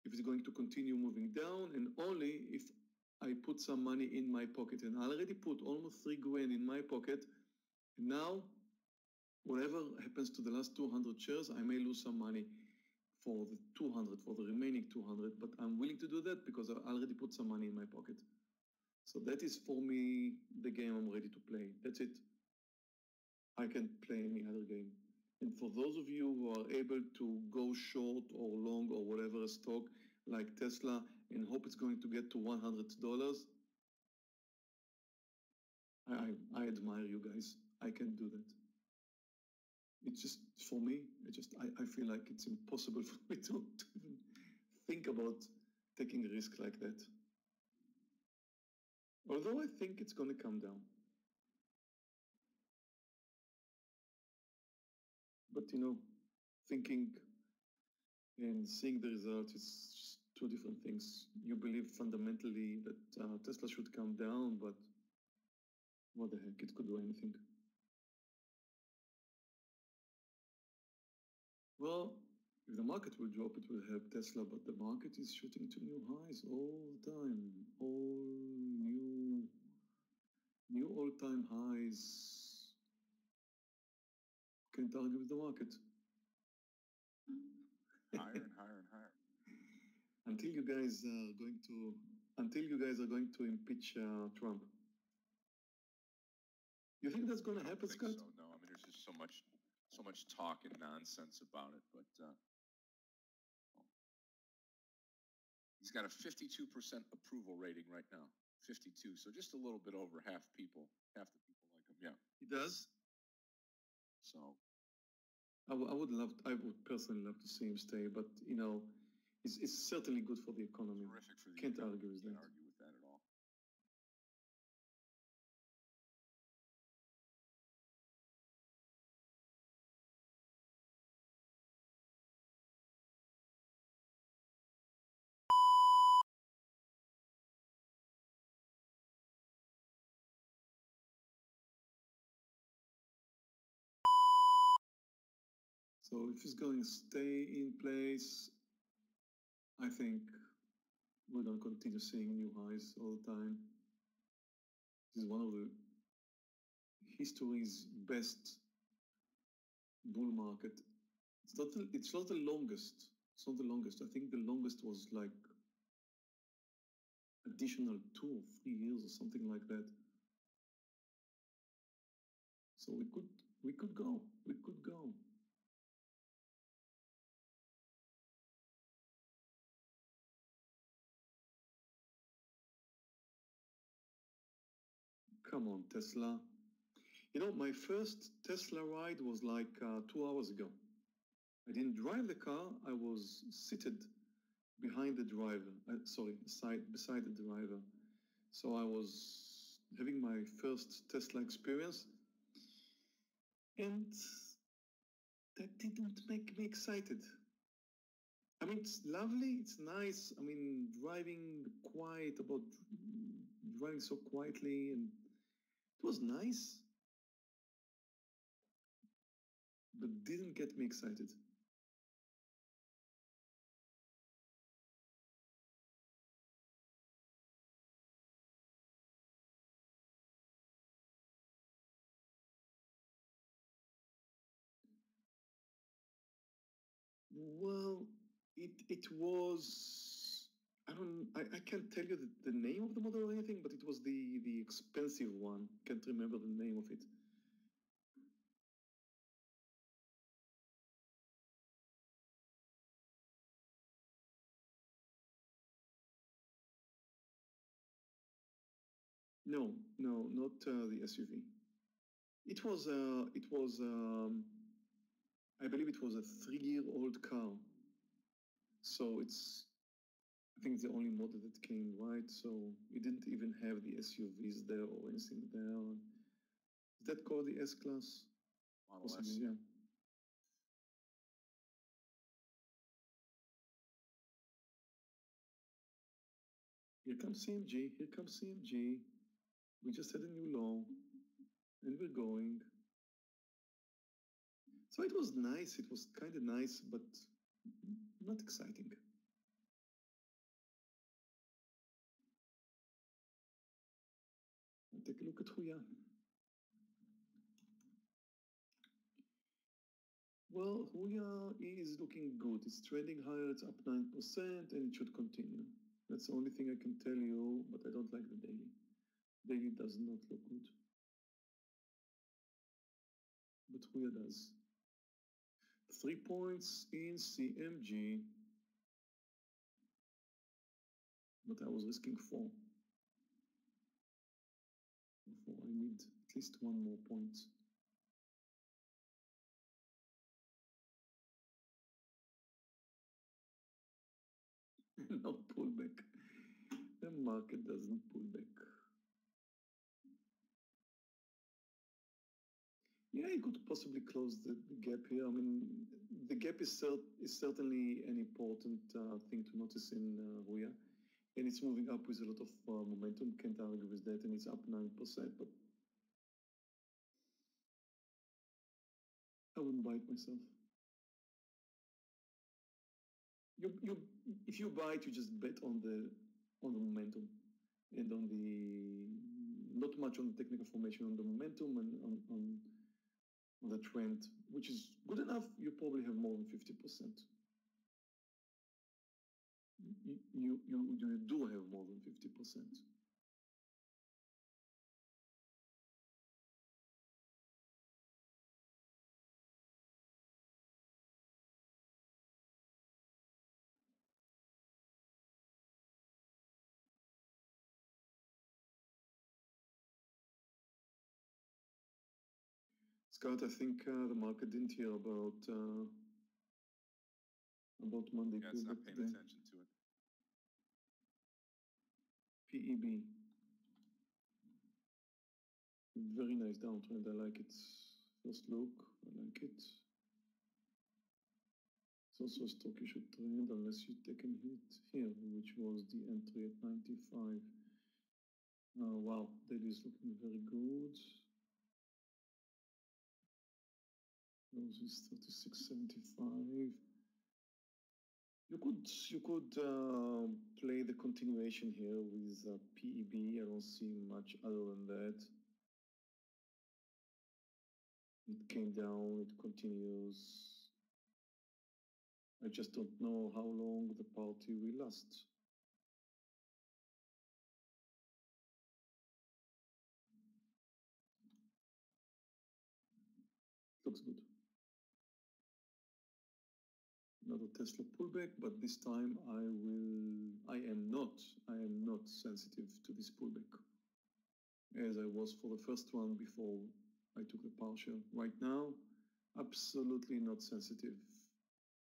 if it's going to continue moving down, and only if I put some money in my pocket. And I already put almost 3 grand in my pocket. And now, whatever happens to the last 200 shares, I may lose some money for the 200, for the remaining 200, but I'm willing to do that because I already put some money in my pocket. So that is for me the game I'm ready to play. That's it. I can't play any other game. And for those of you who are able to go short or long or whatever a stock like Tesla and hope it's going to get to $100, I admire you guys. I can't do that. It's just, for me, I feel like it's impossible for me to even think about taking a risk like that. Although I think it's going to come down. But thinking and seeing the results is just two different things. You believe fundamentally that Tesla should come down, but what the heck, it could do anything. Well, if the market will drop, it will help Tesla, but the market is shooting to new highs all the time. All new all-time highs. Can't argue with the market. Higher and higher and higher. Until you guys are going to impeach Trump. You think that's going to happen, Scott? So, no. I mean, there's just so much talk and nonsense about it. But he's got a 52% approval rating right now. 52. So just a little bit over half the people like him. Yeah. He does. So I would personally love to see him stay, but it's certainly good for the economy. Terrific for the Can't economy. argue with that. Can't argue with that at all. So if it's going to stay in place, I think we're going to continue seeing new highs all the time. This is one of the history's best bull market. It's not the longest. It's not the longest. I think the longest was like additional 2 or 3 years or something like that. So we could go. Come on, Tesla. My first Tesla ride was like 2 hours ago. I didn't drive the car. I was seated behind the driver. Beside the driver. So I was having my first Tesla experience, and that didn't make me excited. I mean, it's lovely, it's nice. I mean, driving so quietly, and it was nice, but didn't get me excited. Well, it was. I can't tell you the name of the model or anything, but it was the expensive one. Can't remember the name of it. No, not the SUV. It was. I believe it was a 3-year-old car. So it's. I think it's the only model that came, right? So it didn't even have the SUVs there or anything there. Is that called the S class? Model S. Possibly, yeah. Here comes CMG. Here comes CMG. We just had a new low, and we're going. So it was nice. It was kind of nice, but not exciting. Take a look at Huya. Well, Huya is looking good. It's trading higher. It's up 9%, and it should continue. That's the only thing I can tell you, but I don't like the daily. Daily does not look good. But Huya does. 3 points in CMG. But I was risking 4. Therefore, I need at least 1 more point. No pullback. The market doesn't pull back. Yeah, you could possibly close the gap here. I mean, the gap is certainly an important thing to notice in Huya. And it's moving up with a lot of momentum. Can't argue with that. And it's up 9%. But I wouldn't buy it myself. If you buy it, you just bet on the momentum and on the not much on the technical formation, on the momentum and on the trend, which is good enough. You probably have more than 50%. You do have more than 50%. Scott, I think the market didn't hear about Monday. Yeah, it's not paying attention to it. PEB. Very nice downtrend. I like it. First look, I like it. It's also a stock you should trade unless you take a hit here, which was the entry at 95. Wow, that is looking very good. Those is 36.75. You could play the continuation here with PEB. I don't see much other than that. It came down. It continues. I just don't know how long the party will last. Looks good. Another Tesla pullback, but this time I am not sensitive to this pullback as I was for the first one before I took the partial. Right now, absolutely not sensitive.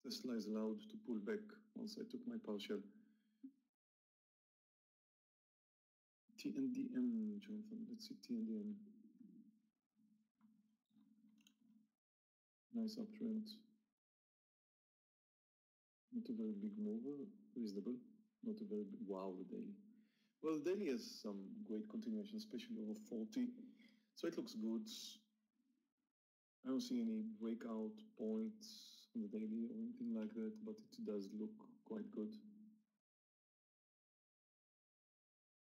Tesla is allowed to pull back once I took my partial. TNDM, Jonathan, let's see TNDM. Nice uptrend. Not a very big mover, reasonable. Not a very big, wow, the daily. Well, the daily has some great continuation, especially over 40. So it looks good. I don't see any breakout points on the daily or anything like that, but it does look quite good.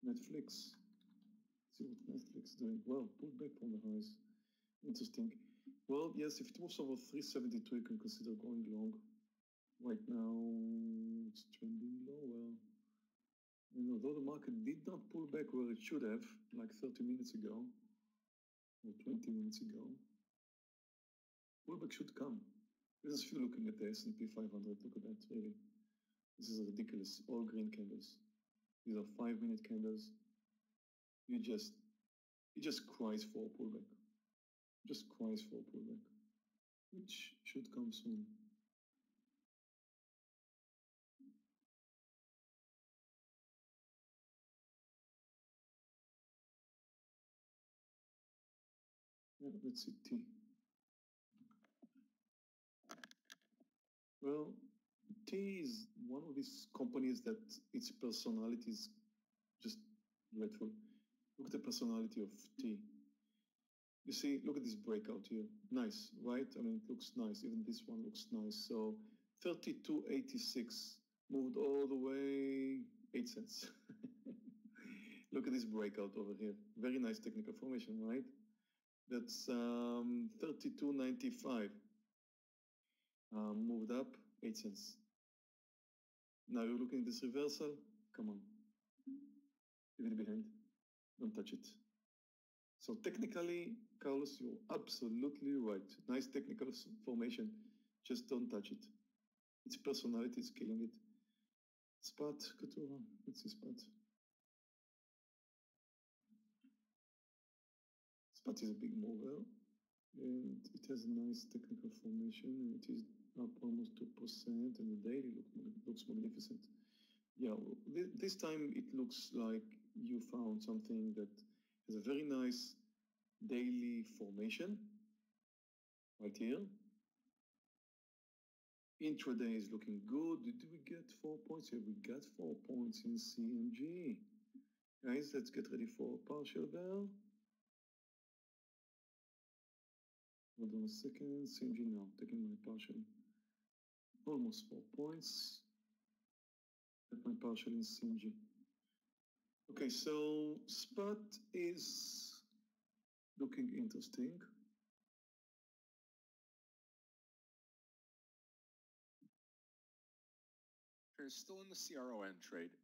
Netflix. See what Netflix is doing. Well, pulled back from the highs. Interesting. Well, yes, if it moves over 372, you can consider going long. Right now, it's trending lower. And although the market did not pull back where it should have, like 30 minutes ago, or 20 minutes ago, pullback should come. Because if you're looking at the S&P 500, look at that, really. This is ridiculous. All green candles. These are 5-minute candles. It just cries for a pullback. Just cries for a pullback, which should come soon. Yeah, let's see T. Well, T is one of these companies that its personality is just dreadful. Look at the personality of T. You see, look at this breakout here. Nice, right? I mean, it looks nice. Even this one looks nice. So 32.86 moved all the way 8 cents. Look at this breakout over here. Very nice technical formation, right? That's 32.95. Moved up 8 cents. Now you're looking at this reversal. Come on. Leave it behind. Don't touch it. So technically, Carlos, you're absolutely right. Nice technical formation. Just don't touch it. Its personality is killing it. Spot, Couture. Let's see Spot. Spot is a big mover, and it has a nice technical formation, and it is up almost 2%, and the daily looks magnificent. Yeah, this time it looks like you found something that has a very nice daily formation right here. Intraday is looking good. Did we get 4 points here? We got 4 points in CMG. Guys, let's get ready for a partial bell. Hold on a second. CMG now, taking my partial. Almost 4 points. At my partial in CMG. Okay, so spot is looking interesting. Still in the CRON trade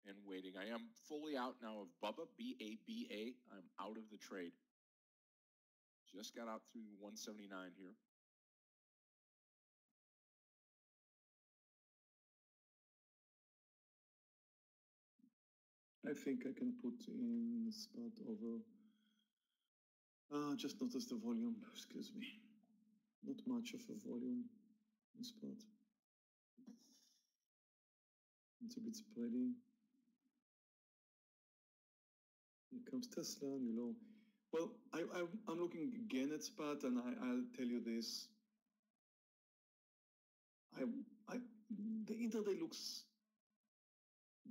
and waiting. I am fully out now of Bubba, B-A-B-A. I'm out of the trade. Just got out through 179 here. I think I can put in spot over. Just notice the volume, excuse me. Not much of a volume in spot. It's a bit spreading. Here comes Tesla, new low. Well, I'm looking again at spot, and I'll tell you this. The intraday looks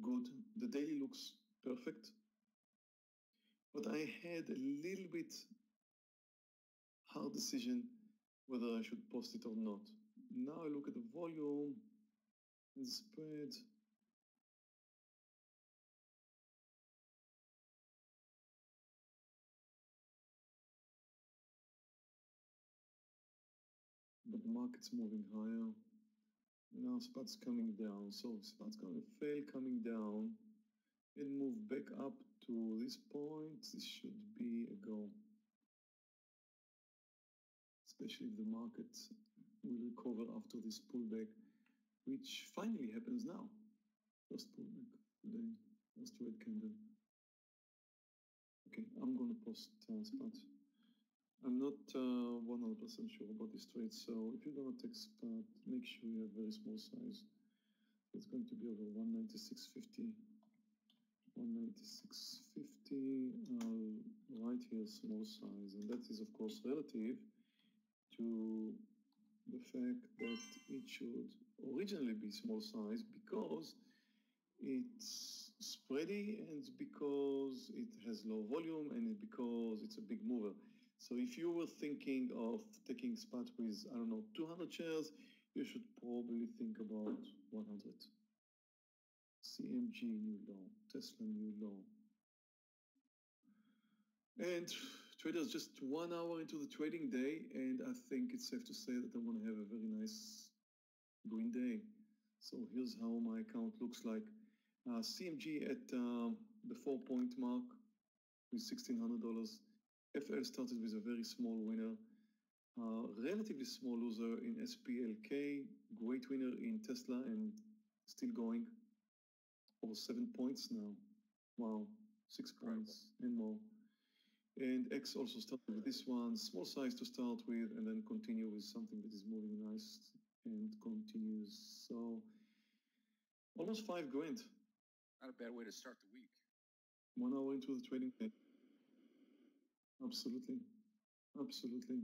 good. The daily looks perfect. But I had a little bit hard decision whether I should post it or not. Now I look at the volume and the spread. But the market's moving higher. Now spot's coming down. So spot's going to fail coming down and move back up to this point. This should be a go. Especially if the market will recover after this pullback, which finally happens now. First pullback today, first red candle. Okay, I'm going to post spot. I'm not 100% sure about this trade, so if you're going to take spot, make sure you have very small size. It's going to be over 196.50. 196.50, right here, small size, and that is of course relative to the fact that it should originally be small size because it's spready and because it has low volume and because it's a big mover. So if you were thinking of taking spot with, I don't know, 200 shares, you should probably think about 100. CMG new low, Tesla new low. And traders, just 1 hour into the trading day, and I think it's safe to say that I'm going to have a very nice green day. So here's how my account looks like. CMG at the 4-point mark with $1,600. FL started with a very small winner. Relatively small loser in SPLK. Great winner in Tesla and still going. Over 7 points now. Wow, 6 points and more. And X also started with this one, small size to start with, and then continue with something that is moving nice and continues. So almost $5 grand. Not a bad way to start the week. 1 hour into the trading day. Absolutely. Absolutely.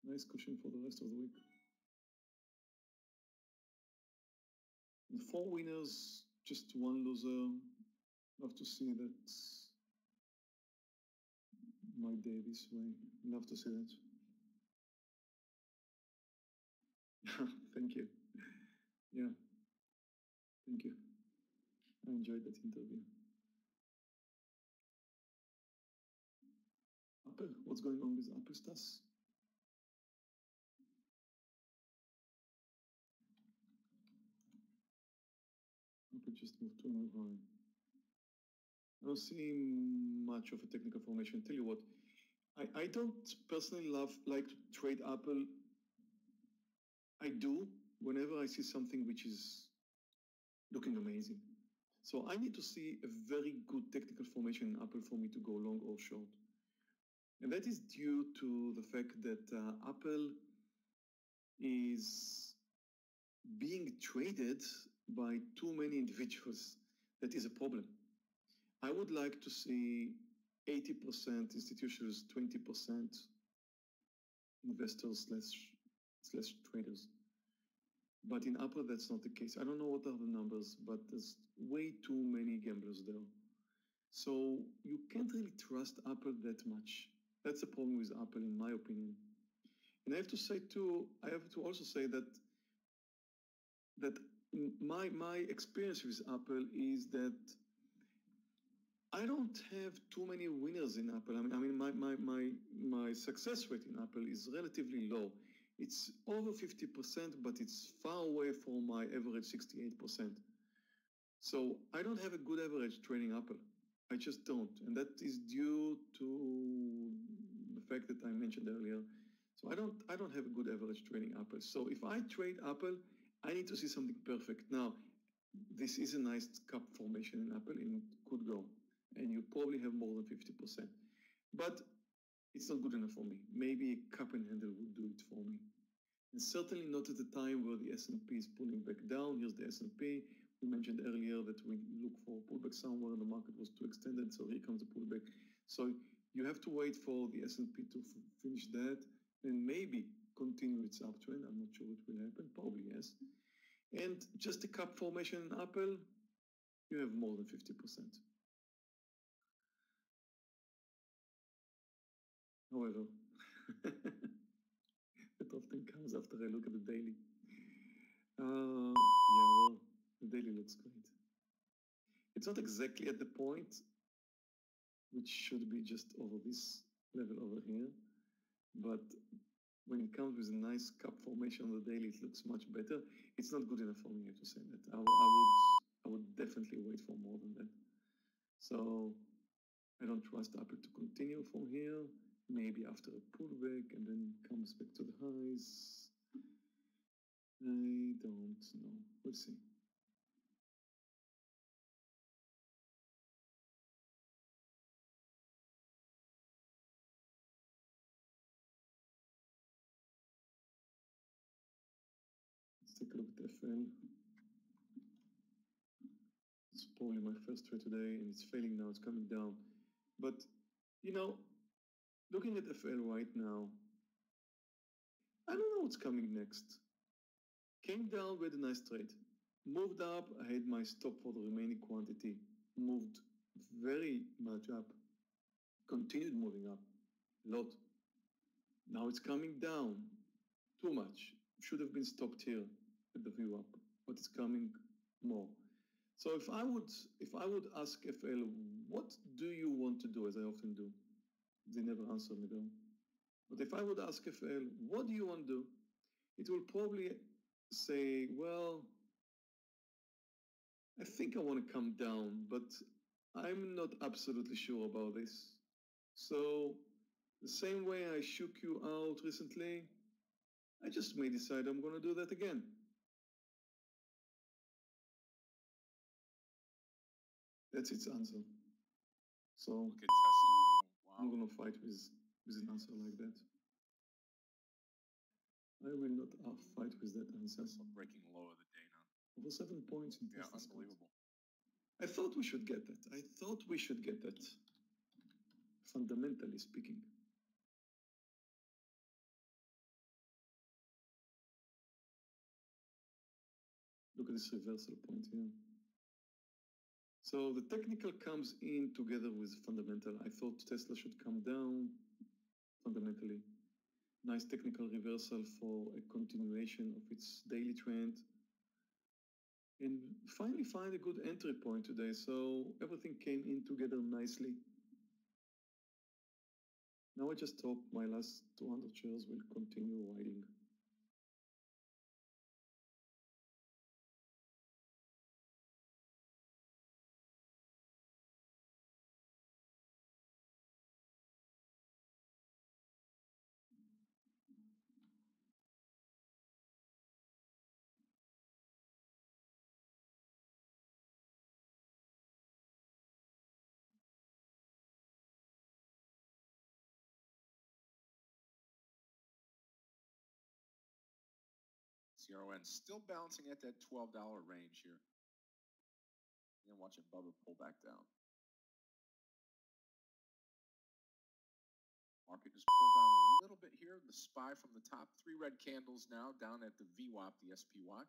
Nice cushion for the rest of the week. And 4 winners, just 1 loser. Love to see that my day this way. Love to see that. Thank you. Yeah, thank you. I enjoyed that interview. Apple, what's going on with Apple Stas? Apple just moved to another line. I don't see much of a technical formation. Tell you what, I don't personally like to trade Apple. I do whenever I see something which is looking amazing. So I need to see a very good technical formation in Apple for me to go long or short. And that is due to the fact that Apple is being traded by too many individuals. That is a problem. I would like to see 80% institutions, 20% investors slash traders. But in Apple, that's not the case. I don't know what are the numbers, but there's way too many gamblers there. So you can't really trust Apple that much. That's the problem with Apple, in my opinion. And I have to say too, I have to also say that my experience with Apple is that I don't have too many winners in Apple. I mean, my success rate in Apple is relatively low. It's over 50%, but it's far away from my average 68%. So I don't have a good average trading Apple. I just don't. And that is due to the fact that I mentioned earlier. So I don't have a good average trading Apple. So if I trade Apple, I need to see something perfect. Now, this is a nice cup formation in Apple and it could go. And you probably have more than 50%. But it's not good enough for me. Maybe a cup and handle would do it for me. And certainly not at the time where the S&P is pulling back down. Here's the S&P. We mentioned earlier that we look for a pullback somewhere and the market was too extended, so here comes the pullback. So you have to wait for the S&P to finish that and maybe continue its uptrend. I'm not sure it will happen, probably yes. And just a cup formation in Apple, you have more than 50%. However, it often comes after I look at the daily. Yeah, well, the daily looks great. It's not exactly at the point, which should be just over this level over here, but when it comes with a nice cup formation on the daily, it looks much better. It's not good enough for me, I have to say that. I would definitely wait for more than that. So I don't trust Apple to continue from here. Maybe after a pullback and then comes back to the highs. I don't know. We'll see. Let's take a look at FL. It's probably my first trade today and it's failing now. It's coming down. But, you know, looking at FL right now, I don't know what's coming next. Came down with a nice trade. Moved up, I had my stop for the remaining quantity. Moved very much up. Continued moving up. A lot. Now it's coming down. Too much. Should have been stopped here at the view up, but it's coming more. So if I would ask FL, what do you want to do, as I often do? They never answer me though. But if I would ask FL, what do you want to do? It will probably say, well, I think I want to come down, but I'm not absolutely sure about this. So the same way I shook you out recently, I just may decide I'm going to do that again. That's its answer. So Look at Tesla go. Wow. I'm going to fight with an answer like that. I will not fight with that answer. Tesla breaking low of the day now. Over 7 points in Yeah, Tesla's unbelievable. I thought we should get that. Fundamentally speaking. look at this reversal point here. So the technical comes in together with fundamental. I thought Tesla should come down fundamentally. Nice technical reversal for a continuation of its daily trend. And finally find a good entry point today. So everything came in together nicely. Now I just hope my last 200 shares will continue riding. CRON still bouncing at that $12 range here. And watching Bubba pull back down. Market just pulled down a little bit here. The SPY from the top. 3 red candles now down at the VWAP, the SPY.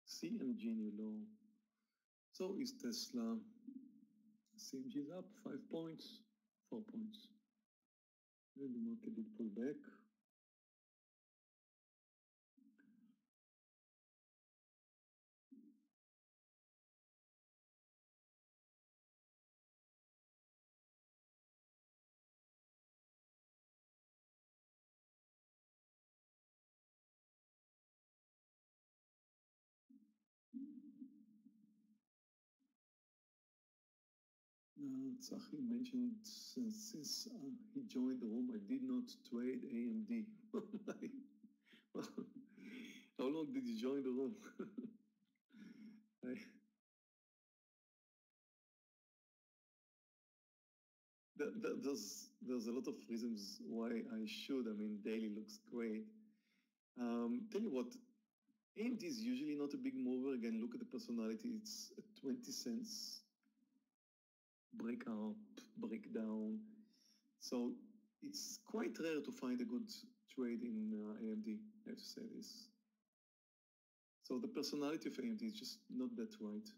CMG new low. So is Tesla. CMG is up 5 points, 4 points. Then the market did pull back. Tsachi mentioned since he joined the room, I did not trade AMD. Well, how long did you join the room? There's a lot of reasons why I should. I mean, daily looks great. Tell you what, AMD is usually not a big mover. Again, look at the personality. It's a 20 cents breakout, breakdown. So it's quite rare to find a good trade in AMD, I have to say this. So the personality of AMD is just not that right.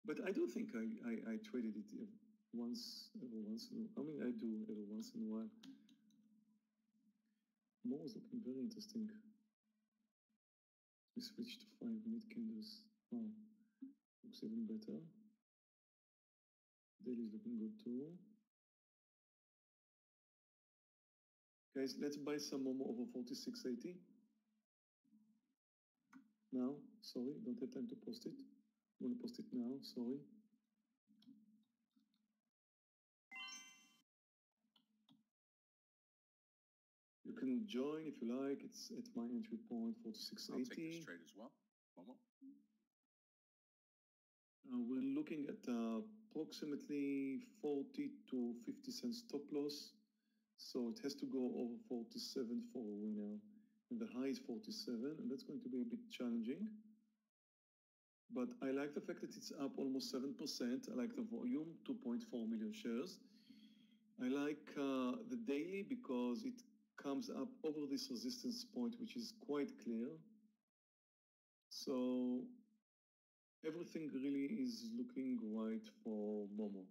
But I do think I traded it every once in a while. I mean, I do every once in a while. More is looking very interesting. We switched to 5-minute candles. Oh, looks even better. Daily is looking good too. Guys, let's buy some Momo over 46.80. Now, sorry, don't have time to post it. I'm going to post it now, sorry. You can join if you like. It's at my entry point, 46.80. I'll take this trade as well. Momo. We're looking at approximately 40 to 50 cents stop loss. So it has to go over 47 for a winner. And the high is 47, and that's going to be a bit challenging. But I like the fact that it's up almost 7%. I like the volume, 2.4 million shares. I like the daily because it comes up over this resistance point, which is quite clear. So everything really is looking right for Momo.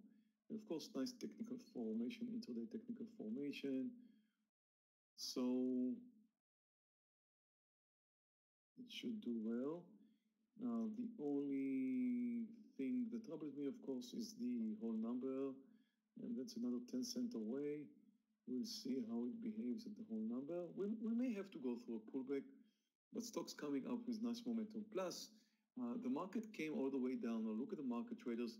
And of course, nice technical formation, intraday technical formation. So it should do well. The only thing that troubles me, of course, is the whole number, and that's another 10 cents away. We'll see how it behaves at the whole number. We may have to go through a pullback, but stocks coming up with nice momentum. Plus, the market came all the way down. Now look at the market traders.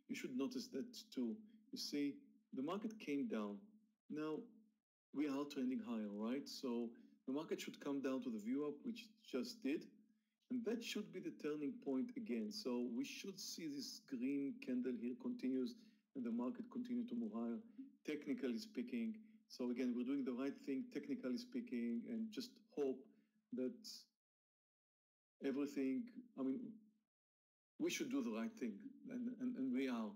You should notice that too. You see, the market came down. Now, we are trending higher, right? So the market should come down to the view up, which it just did. And that should be the turning point again. So we should see this green candle here continues and the market continue to move higher. Technically speaking. So again, we're doing the right thing, technically speaking, and just hope that everything, I mean, we should do the right thing, and we are.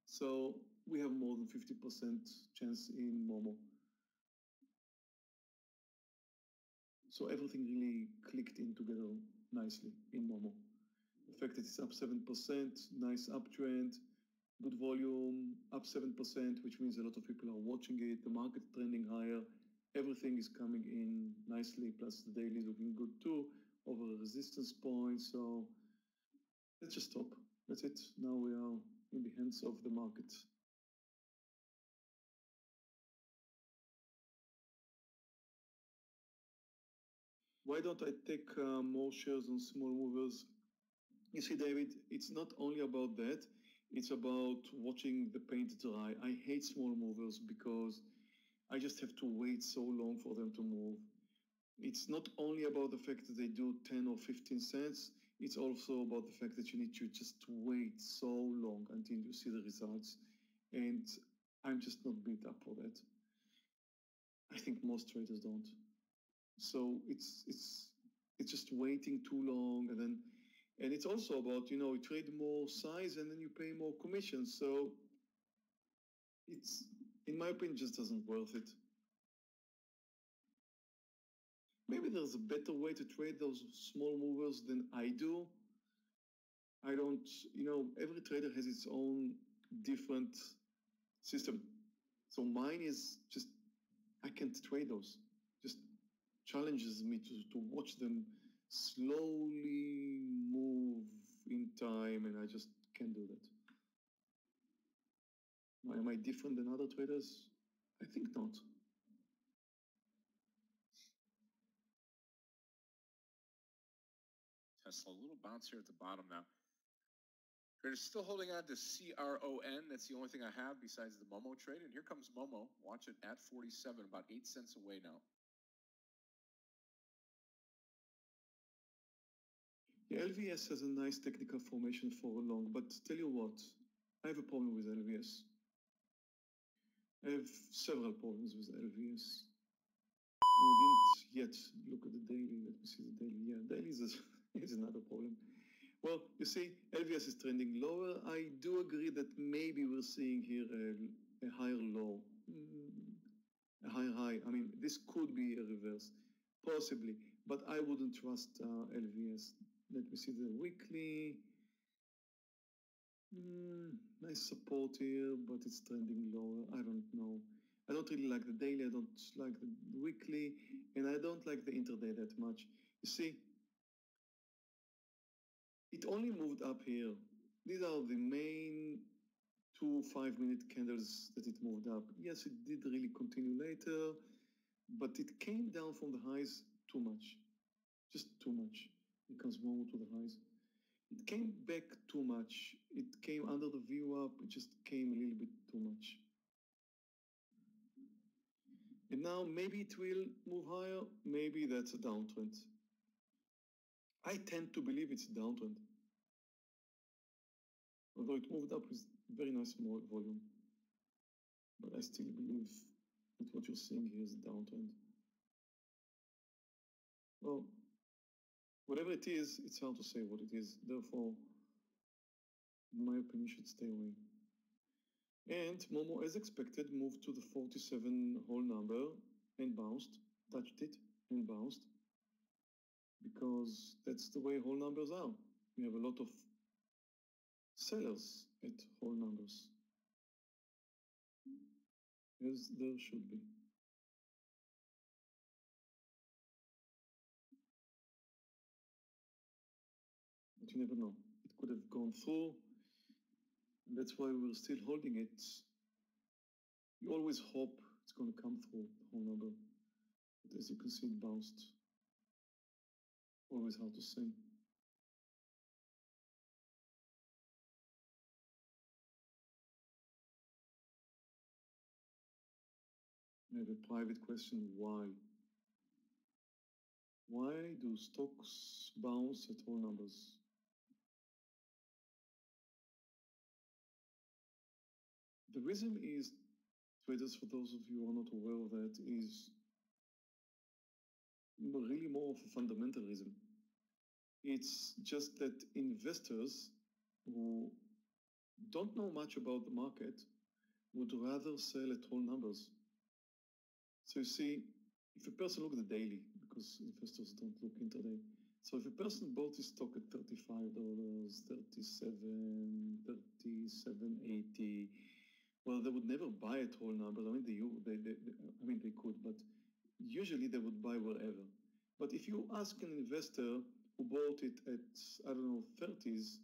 So we have more than 50% chance in Momo. So everything really clicked in together nicely in Momo. The fact that it's up 7%, nice uptrend, good volume, up 7%, which means a lot of people are watching it, the market trending higher, everything is coming in nicely, plus the daily is looking good too, over a resistance point. So let's just stop. That's it. Now we are in the hands of the market. Why don't I take more shares on small movers? You see, David, it's not only about that, it's about watching the paint dry. I hate small movers because I just have to wait so long for them to move. It's not only about the fact that they do 10 or 15 cents, it's also about the fact that you need to just wait so long until you see the results. And I'm just not built up for that. I think most traders don't. So it's just waiting too long, and it's also about, you trade more size and then you pay more commission. So it's, in my opinion, just doesn't worth it. Maybe there's a better way to trade those small movers than I do. I don't, every trader has its own different system. So mine is just, I can't trade those. Just challenges me to watch them slowly move in time, and I just can't do that. Am I different than other traders? I think not. Tesla, a little bounce here at the bottom now. Traders still holding on to CRON. That's the only thing I have besides the Momo trade. And here comes Momo. Watch it at 47, about 8 cents away now. Yeah, LVS has a nice technical formation for a long, but tell you what, I have a problem with LVS. I have several problems with LVS. I didn't yet look at the daily. Let me see the daily. Yeah, daily is another problem. Well, you see, LVS is trending lower. I do agree that maybe we're seeing here a higher low, a higher high. I mean, this could be a reverse, possibly, but I wouldn't trust LVS. Let me see the weekly. Nice support here, but it's trending lower. I don't know. I don't really like the daily. I don't like the weekly, and I don't like the intraday that much. You see, it only moved up here. These are the main 2 5-minute candles that it moved up. Yes, it did really continue later, but it came down from the highs too much. Just too much. It comes more to the highs. It came back too much. It came under the view up. It just came a little bit too much. And now maybe it will move higher. Maybe that's a downtrend. I tend to believe it's a downtrend. Although it moved up with very nice volume. But I still believe that what you're seeing here is a downtrend. Well, whatever it is, it's hard to say what it is. Therefore, in my opinion, you should stay away. And Momo, as expected, moved to the 47 whole number and bounced, touched it and bounced, because that's the way whole numbers are. We have a lot of sellers at whole numbers, as there should be. But you never know. It could have gone through. And that's why we're still holding it. You always hope it's going to come through the whole number. But as you can see, it bounced. Always hard to say. I have a private question. Why? Why do stocks bounce at whole numbers? The reason is, traders, for those of you who are not aware of that, is really more of a fundamental reason. It's just that investors who don't know much about the market would rather sell at whole numbers. So you see, if a person look at the daily, because investors don't look intraday. So if a person bought his stock at $35, 37, 37.80, well, they would never buy at whole numbers. I mean, they could, but usually they would buy wherever. But if you ask an investor who bought it at, I don't know, 30s,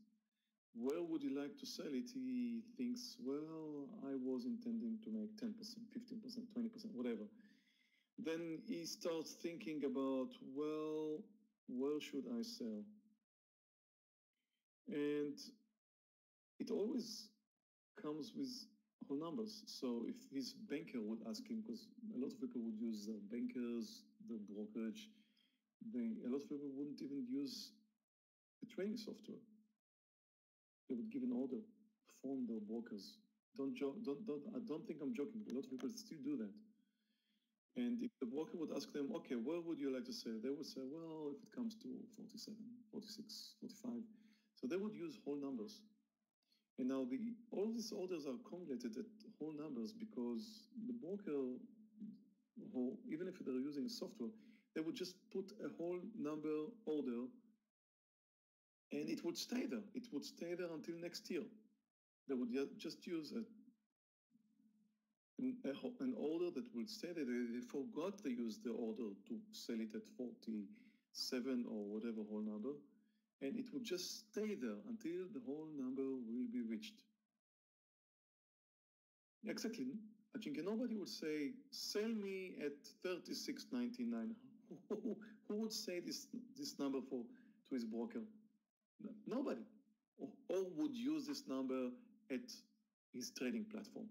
where would you like to sell it? He thinks, well, I was intending to make 10%, 15%, 20%, whatever. Then he starts thinking about, well, where should I sell? And it always comes with whole numbers. So if his banker would ask him, because a lot of people would use bankers, the brokerage, a lot of people wouldn't even use a trading software. They would give an order from their brokers. I don't think I'm joking. A lot of people still do that. And if the broker would ask them, okay, where would you like to sell? They would say, well, if it comes to 47, 46, 45. So they would use whole numbers. And now all these orders are accumulated at whole numbers because the broker, even if they're using software, they would just put a whole number order and it would stay there. It would stay there until next year. They would just use an order that would stay there. They forgot they used the order to sell it at 47 or whatever whole number. And it would just stay there until the whole number will be reached. Exactly. I think nobody would say, sell me at 36.99. Who would say this number to his broker? Nobody. Or would use this number at his trading platform.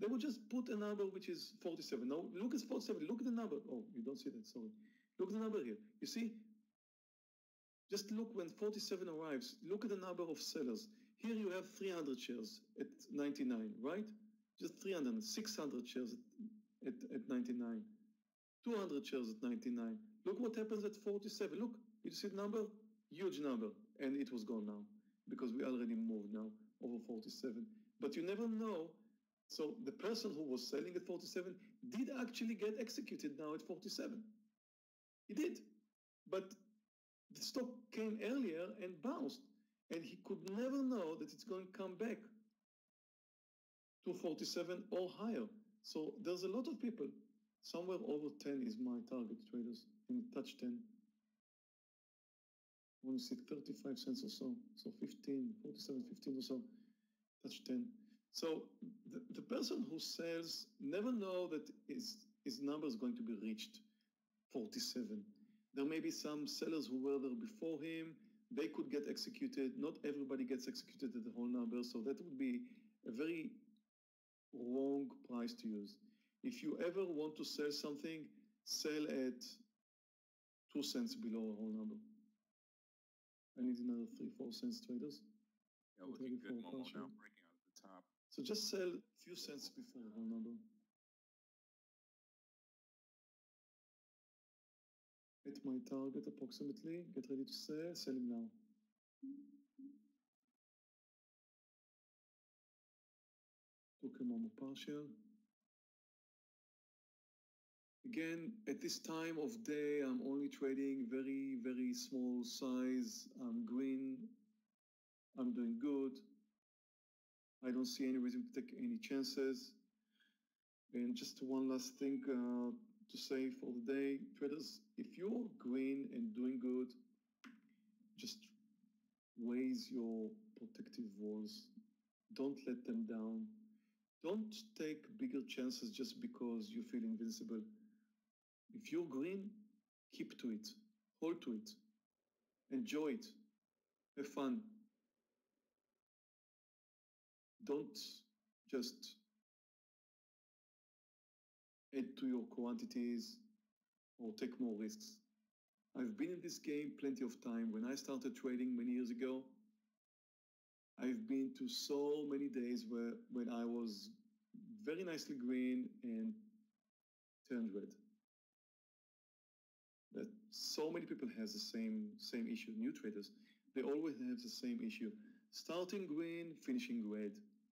They would just put a number which is 47. Now, look at 47. Look at the number. Oh, you don't see that. Sorry. Look at the number here. You see? Just look when 47 arrives. Look at the number of sellers. Here you have 300 shares at 99, right? Just 300, 600 shares at 99, 200 shares at 99. Look what happens at 47. Look, you see the number? Huge number. And it was gone now because we already moved now over 47. But you never know. So the person who was selling at 47 did actually get executed now at 47. He did. But the stock came earlier and bounced. And he could never know that it's going to come back to 47 or higher. So there's a lot of people. Somewhere over 10 is my target, traders. And touch 10. I want to see 35 cents or so. So 15, 47, 15 or so. Touch 10. So the person who sells never know that his number is going to be reached, 47. There may be some sellers who were there before him. They could get executed. Not everybody gets executed at the whole number. So that would be a very wrong price to use. If you ever want to sell something, sell at 2 cents below a whole number. I need another 3-4 cents, traders. Yeah, looking good. Momo now breaking out at the top. So just sell a few cents before a whole number. Hit my target approximately. Get ready to sell. Selling now. Took a Momo partial. Again, at this time of day, I'm only trading very, very small size. I'm green. I'm doing good. I don't see any reason to take any chances. And just one last thing to say for the day, traders, if you're green and doing good, just raise your protective walls. Don't let them down. Don't take bigger chances just because you feel invincible. If you're green, keep to it. Hold to it. Enjoy it. Have fun. Don't just add to your quantities or take more risks. I've been in this game plenty of time. When I started trading many years ago, I've been to so many days when I was very nicely green and turned red. That so many people has the same issue. New traders, they always have the same issue. Starting green, finishing red.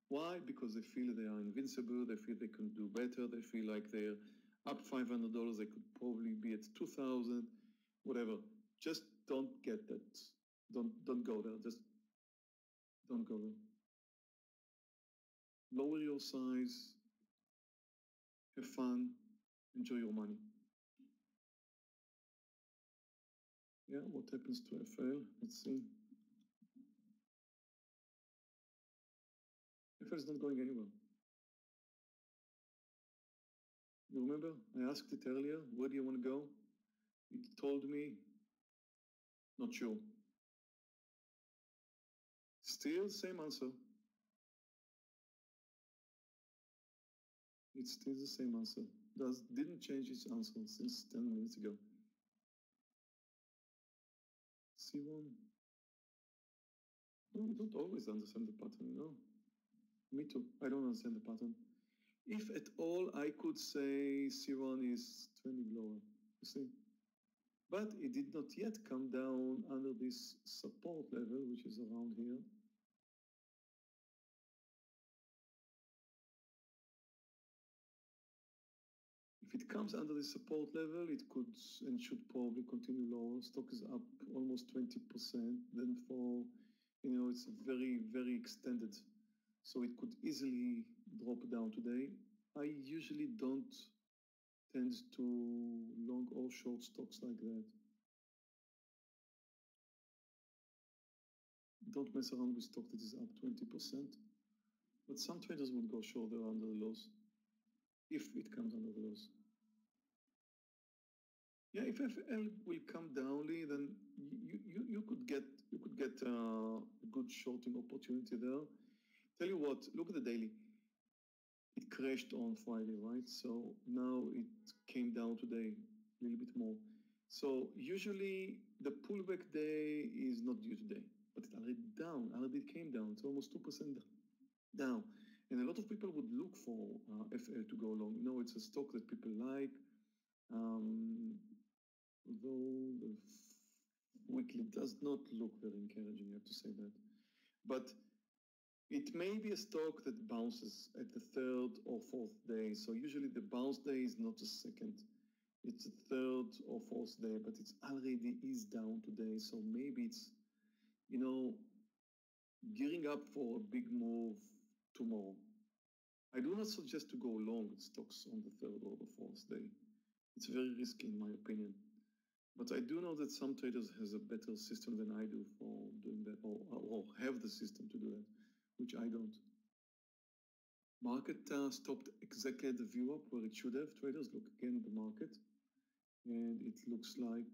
Why? Because they feel they are invincible, they feel they can do better, they feel like they're up $500, they could probably be at 2,000, whatever. Just don't get that. Don't go there. Just don't go there. Lower your size, have fun, enjoy your money. Yeah, what happens to FL? Let's see. FL is not going anywhere. You remember? I asked it earlier, where do you want to go? It told me, not sure. Still same answer. It's still the same answer. Didn't change its answer since 10 minutes ago. C1. No, you don't always understand the pattern, no. Me too. I don't understand the pattern. If at all, I could say C1 is trending lower, you see. But it did not yet come down under this support level, which is around here. If it comes under the support level, it could and should probably continue lower. Stock is up almost 20%. Then for, it's very, very extended. So it could easily drop down today. I usually don't tend to long or short stocks like that. Don't mess around with stock that is up 20%. But some traders would go short there under the lows, if it comes under the lows. Yeah, if FL will come down, then you could get a good shorting opportunity there. Tell you what, look at the daily. It crashed on Friday, right? So now it came down today a little bit more. So usually the pullback day is not due today, but it's already down. Already came down. It's almost 2% down. And a lot of people would look for FL to go long. It's a stock that people like. Though the weekly does not look very encouraging, I have to say that. But it may be a stock that bounces at the third or fourth day. So usually the bounce day is not the second. It's the third or fourth day, but it's already is down today. So maybe it's, gearing up for a big move tomorrow. I do not suggest to go long stocks on the third or the fourth day. It's very risky in my opinion. But I do know that some traders has a better system than I do for doing that, or have the system to do that, which I don't. Market stopped exactly at the view up where it should have. Traders look again at the market, and it looks like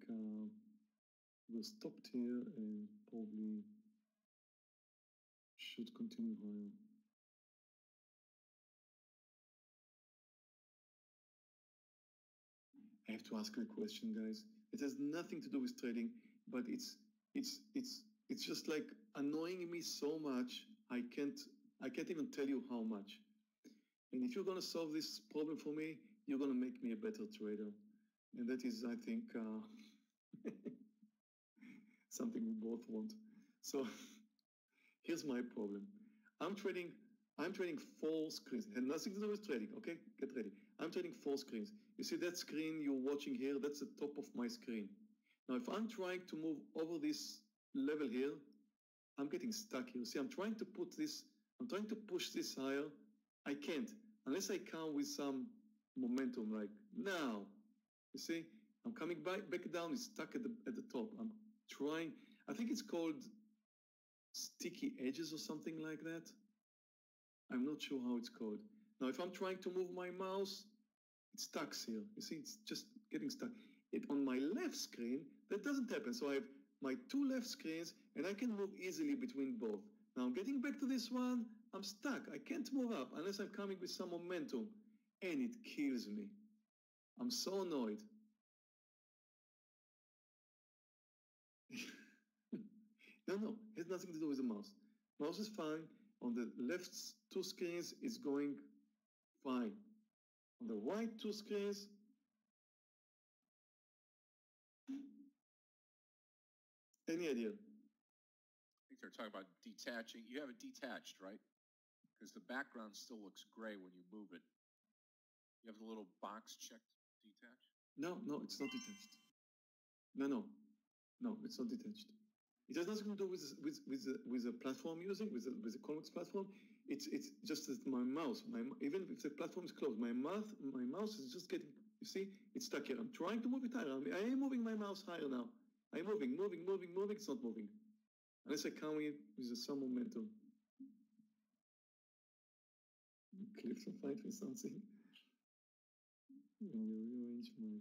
we're stopped here and probably should continue higher. I have to ask you a question, guys. It has nothing to do with trading, but it's just like annoying me so much. I can't even tell you how much. And if you're going to solve this problem for me, you're going to make me a better trader. And that is, I think, something we both want. So here's my problem. I'm trading 4 screens. It had nothing to do with trading, okay? Get ready. I'm trading 4 screens. You see that screen you're watching here? That's the top of my screen. Now, if I'm trying to move over this level here, I'm getting stuck here. See, I'm trying to push this higher. I can't, unless I come with some momentum, like now. You see, I'm coming back down, it's stuck at the top. I'm trying, I think it's called sticky edges or something like that. I'm not sure how it's called. Now, if I'm trying to move my mouse, it stuck here. You see, it's just getting stuck. On my left screen, that doesn't happen. So I have my 2 left screens, and I can move easily between both. Now, I'm getting back to this one. I'm stuck. I can't move up unless I'm coming with some momentum. And it kills me. I'm so annoyed. No, it has nothing to do with the mouse. Mouse is fine. On the left 2 screens, it's going fine. On the right 2 screens, any idea? I think they're talking about detaching. You have it detached, right? because the background still looks gray when you move it. You have the little box checked detach? No, it's not detached. No, it's not detached. It has nothing to do with the platform using with the Convex platform. It's just that my mouse, even if the platform is closed, my mouse is just getting. You see, it's stuck here. I'm trying to move it higher. I am moving my mouse higher now. I'm moving. It's not moving unless I come with some momentum. Clips of fight with something. Rearrange my.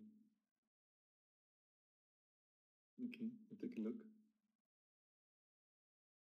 Okay, I'll take a look.